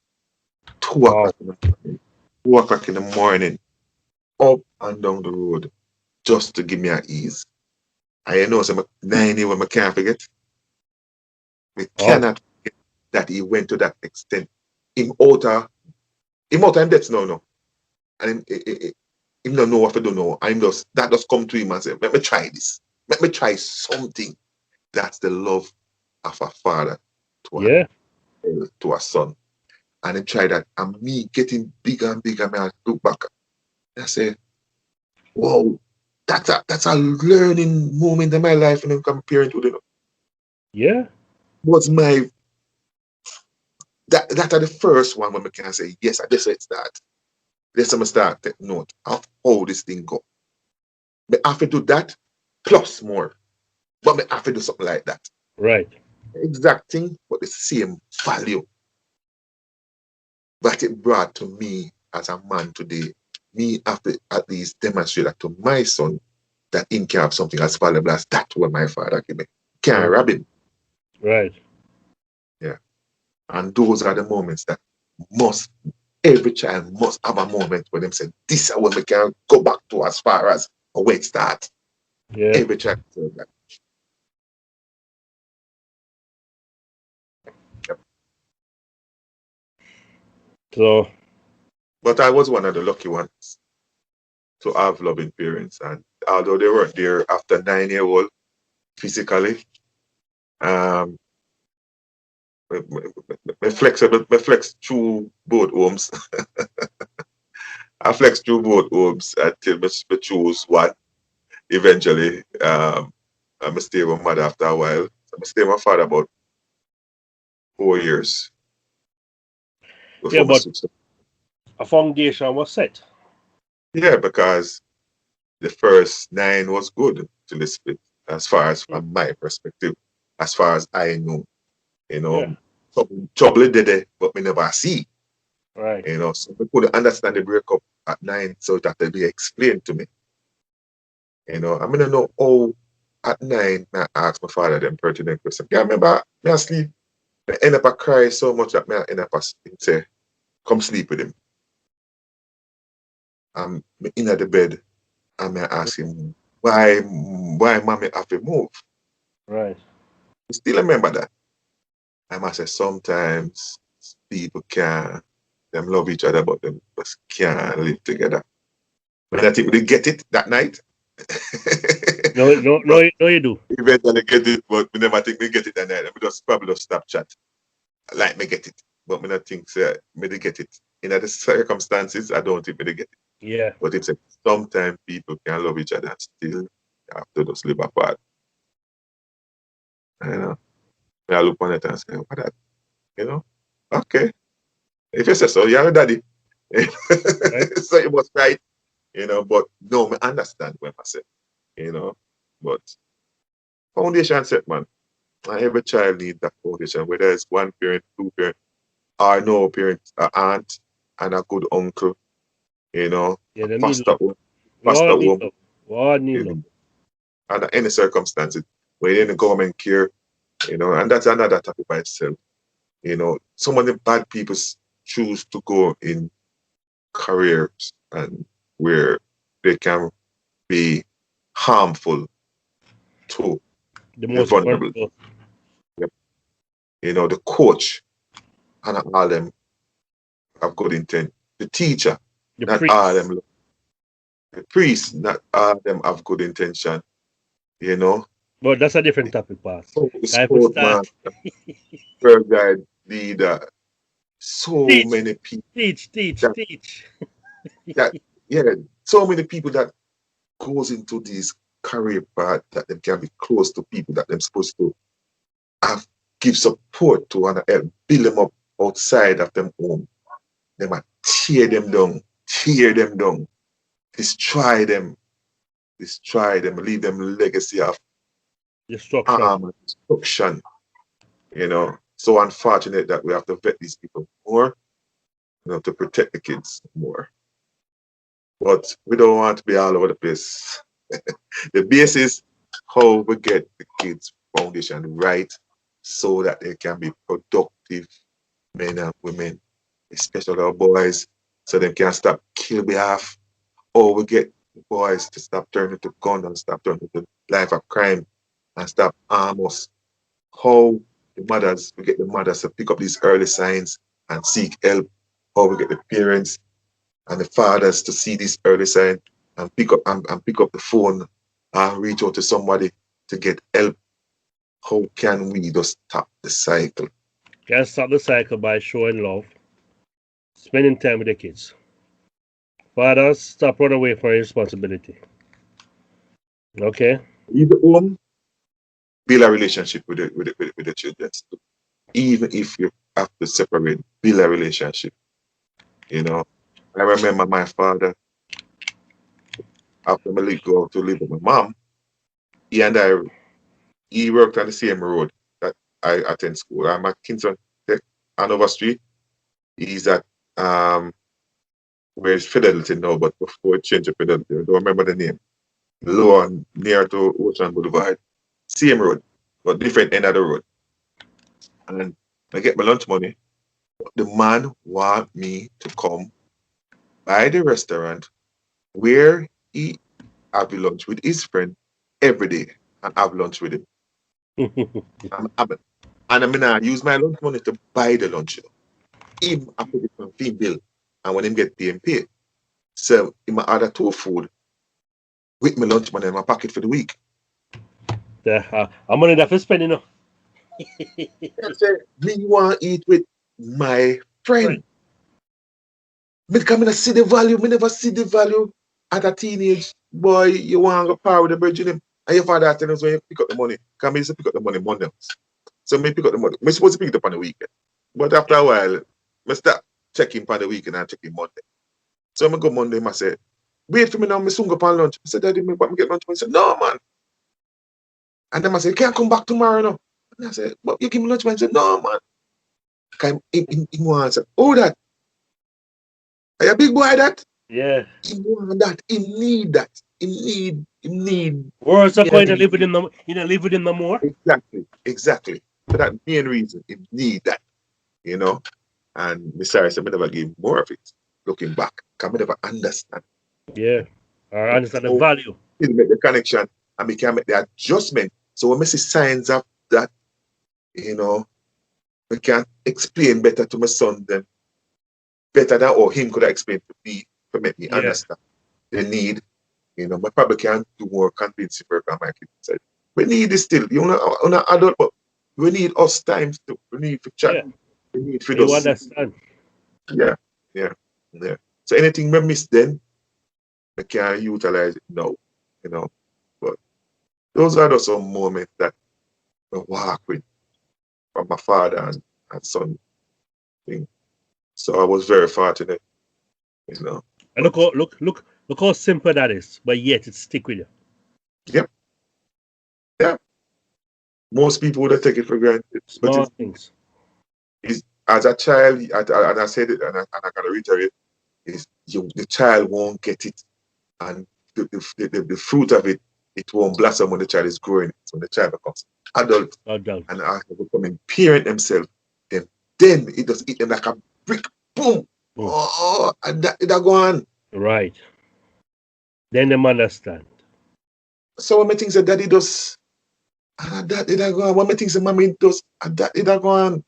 2 o'clock in the morning. 2 o'clock in the morning. Up and down the road. Just to give me an ease. And you know, so 9 years I can't forget. We cannot forget that he went to that extent. Him out of him debts now, no. And him don't know what I don't know. That just come to him and say, let me try this. Let me try something. That's the love of a father to a son. And he tried that. And me getting bigger and bigger, man, I look back. And I say, whoa, that's a learning moment in my life and I'm comparing to yeah. what's my that are the first one when we can say, yes, I just say start. Let's start take note of how this thing go. But I have to do that plus more. But I have to do something like that. Right. Exact thing, but the same value. But it brought to me as a man today, me have to at least demonstrate that to my son that him can have something as valuable as that what my father gave me. Can't rob him. Right. Yeah. And those are the moments that every child must have a moment where them say, this is when we can go back to as far as where it starts. Yeah. Every child says that. Yep. So. But I was one of the lucky ones to have loving parents. And although they weren't there after 9 years old physically, um, I flex through both homes. I flex through both homes until I choose one. Eventually, I stay with my mother after a while. I stay with my father about 4 years Yeah, before I but switched. a foundation was set. Yeah, because the first 9 was good till the split, as far as from my perspective, as far as I know. Yeah. Trouble did it, but we never see. Right. So we couldn't understand the breakup at 9, so that had to be explained to me. I mean, I know how at 9, I asked my father them pertinent question. Yeah, I remember me asleep. I end up cry so much that I end up say, come sleep with him. I'm in the bed and I ask him, why mommy have to move? Right. You still remember that? I must say sometimes people can them love each other, but them just can't live together. When I think they get it that night. No, you do. Eventually get it, but we never think we get it that night. We just probably just stop chat. Like me get it. But me not think say me they get it. In other circumstances, I don't think me they get it. Yeah. But it's sometimes people can love each other and still have to just live apart. I look on it and say, what that? Okay. If you say so, you're a daddy. Right. So you must right, but no, I understand when I say, but foundation set, man. And every child needs that foundation, whether it's one parent, two parent, or no parent, an aunt and a good uncle, Yeah, a them need pastor love. home, We all need home, love. We all need love. under any circumstances, where in the government care, and that's another topic by itself. Some of the bad people choose to go in careers and where they can be harmful to The the most vulnerable. vulnerable. Yep. The coach and all them have good intent. The teacher, The not all priest. them. The priest, not all them have good intention. You know, But that's a different topic, Pass. the I could sport start. man, tour guide, leader, so Teach, many people teach, teach, that teach. that yeah, so many people that goes into this career path that they can be close to people that they're supposed to have give support to and help build them up outside of them home. They might tear them down, destroy them, leave them legacy of Destruction. harm and destruction. So unfortunate that we have to vet these people more, to protect the kids more. But we don't want to be all over the place. The basis how we get the kids foundation right so that they can be productive men and women, especially our boys, so they can stop kill behalf, or we get the boys to stop turning to gun and stop turning to life of crime and stop harm us. How we get the mothers to pick up these early signs and seek help, how we get the parents and the fathers to see these early signs and pick up the phone and reach out to somebody to get help. How can we just stop the cycle? Can stop the cycle by showing love, spending time with the kids. Fathers, stop running away from your responsibility. Okay? Leave the home, build a relationship with the children. Even if you have to separate, build a relationship. You know, I remember my father, after I go to live with my mom, he worked on the same road that I attend school. I'm at Kingston Tech, Hanover Street. He's at where's Fidelity now, but before it changed to Fidelity, I don't remember the name. Lower near to Ocean Boulevard. Same road, but different end of the road. And I get my lunch money. The man want me to come by the restaurant where he have lunch with his friend every day and have lunch with him. And I'm gonna use my lunch money to buy the lunch. Him I put it on fee bill, and when him get paid, him pay. So he might order 2 food with my lunch money in my pocket for the week. I'm money that for spending, you know. Me want to eat with my friend. Me come in see the value. Me never see the value as a teenage boy. You want to go power with the virgin, and your father tells us when you pick up the money. Come in, pick up the money Monday. So me pick up the money. Me supposed to pick it up on the weekend, but after a while, me start checking on the weekend and checking Monday. So I go Monday. I say, wait for me now. Me soon go on lunch. I said, Daddy, me but me get lunch. I said, no man. And then I said, can't come back tomorrow now. And I said, but you give me lunch. I said, no man. He wants oh that. Are you a big boy that? Yeah. He want that. He need that. He need. Words are going to live with him. You know, live with him no more. Exactly. For that main reason, he need that. You know. And besides, I never give more of it. Looking back, I never understand. Yeah. I understand the value. He make the connection, and we can make the adjustment. So when we see signs of that, you know, we can explain better to my son than better than or him could have explained to me to make me understand the need. You know, I probably can't do more convincing for my kids. Said, we need this still. You know, on an adult, but we need us times too. We need to chat. Yeah. We need for you those. Understand. Yeah. So anything we miss then, we can utilize it now. You know. But those are just some moments that I walk with from my father and son thing. So I was very fortunate, you know. And look how simple that is, but yet it stick with you. Yeah. Most people would have taken it for granted. Small things. As a child, and I said it, and I gotta reiterate, the child won't get it, and the fruit of it won't blossom when the child is growing. So when the child becomes adult. And after becoming parent themselves, then it does eat them like a brick. Boom! Oh, and that go on. Right. Then them understand. So when I think that daddy does, and that go on. When I think that mommy does, and that go on.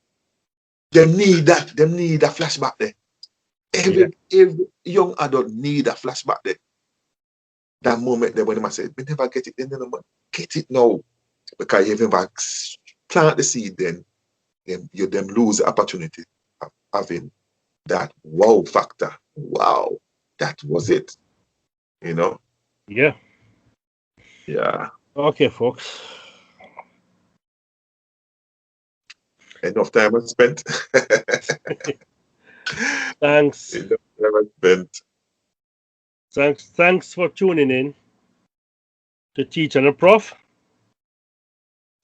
Them need that. Them need a flashback there. Every young adult need a flashback there. That moment there when they say, we never get it, then get it now. Because you never plant the seed, then you lose the opportunity of having that wow factor. Wow, that was it. You know? Yeah. Yeah. Okay, folks. Enough time was spent. Thanks. Enough time was spent. Thanks for tuning in to Teach and the Prof.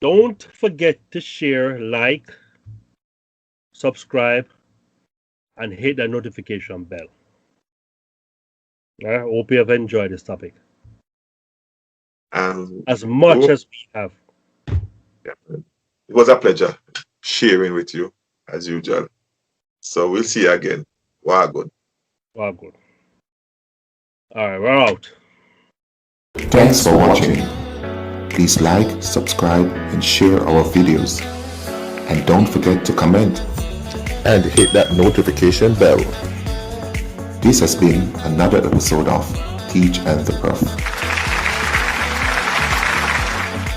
Don't forget to share, like, subscribe, and hit the notification bell. I hope you have enjoyed this topic. As much as we have. Yeah, it was a pleasure sharing with you, as usual. So we'll see you again. Wow, good. All right, we're out. Thanks for watching. Please like, subscribe, and share our videos. And don't forget to comment. And hit that notification bell. This has been another episode of Teach and the Prof.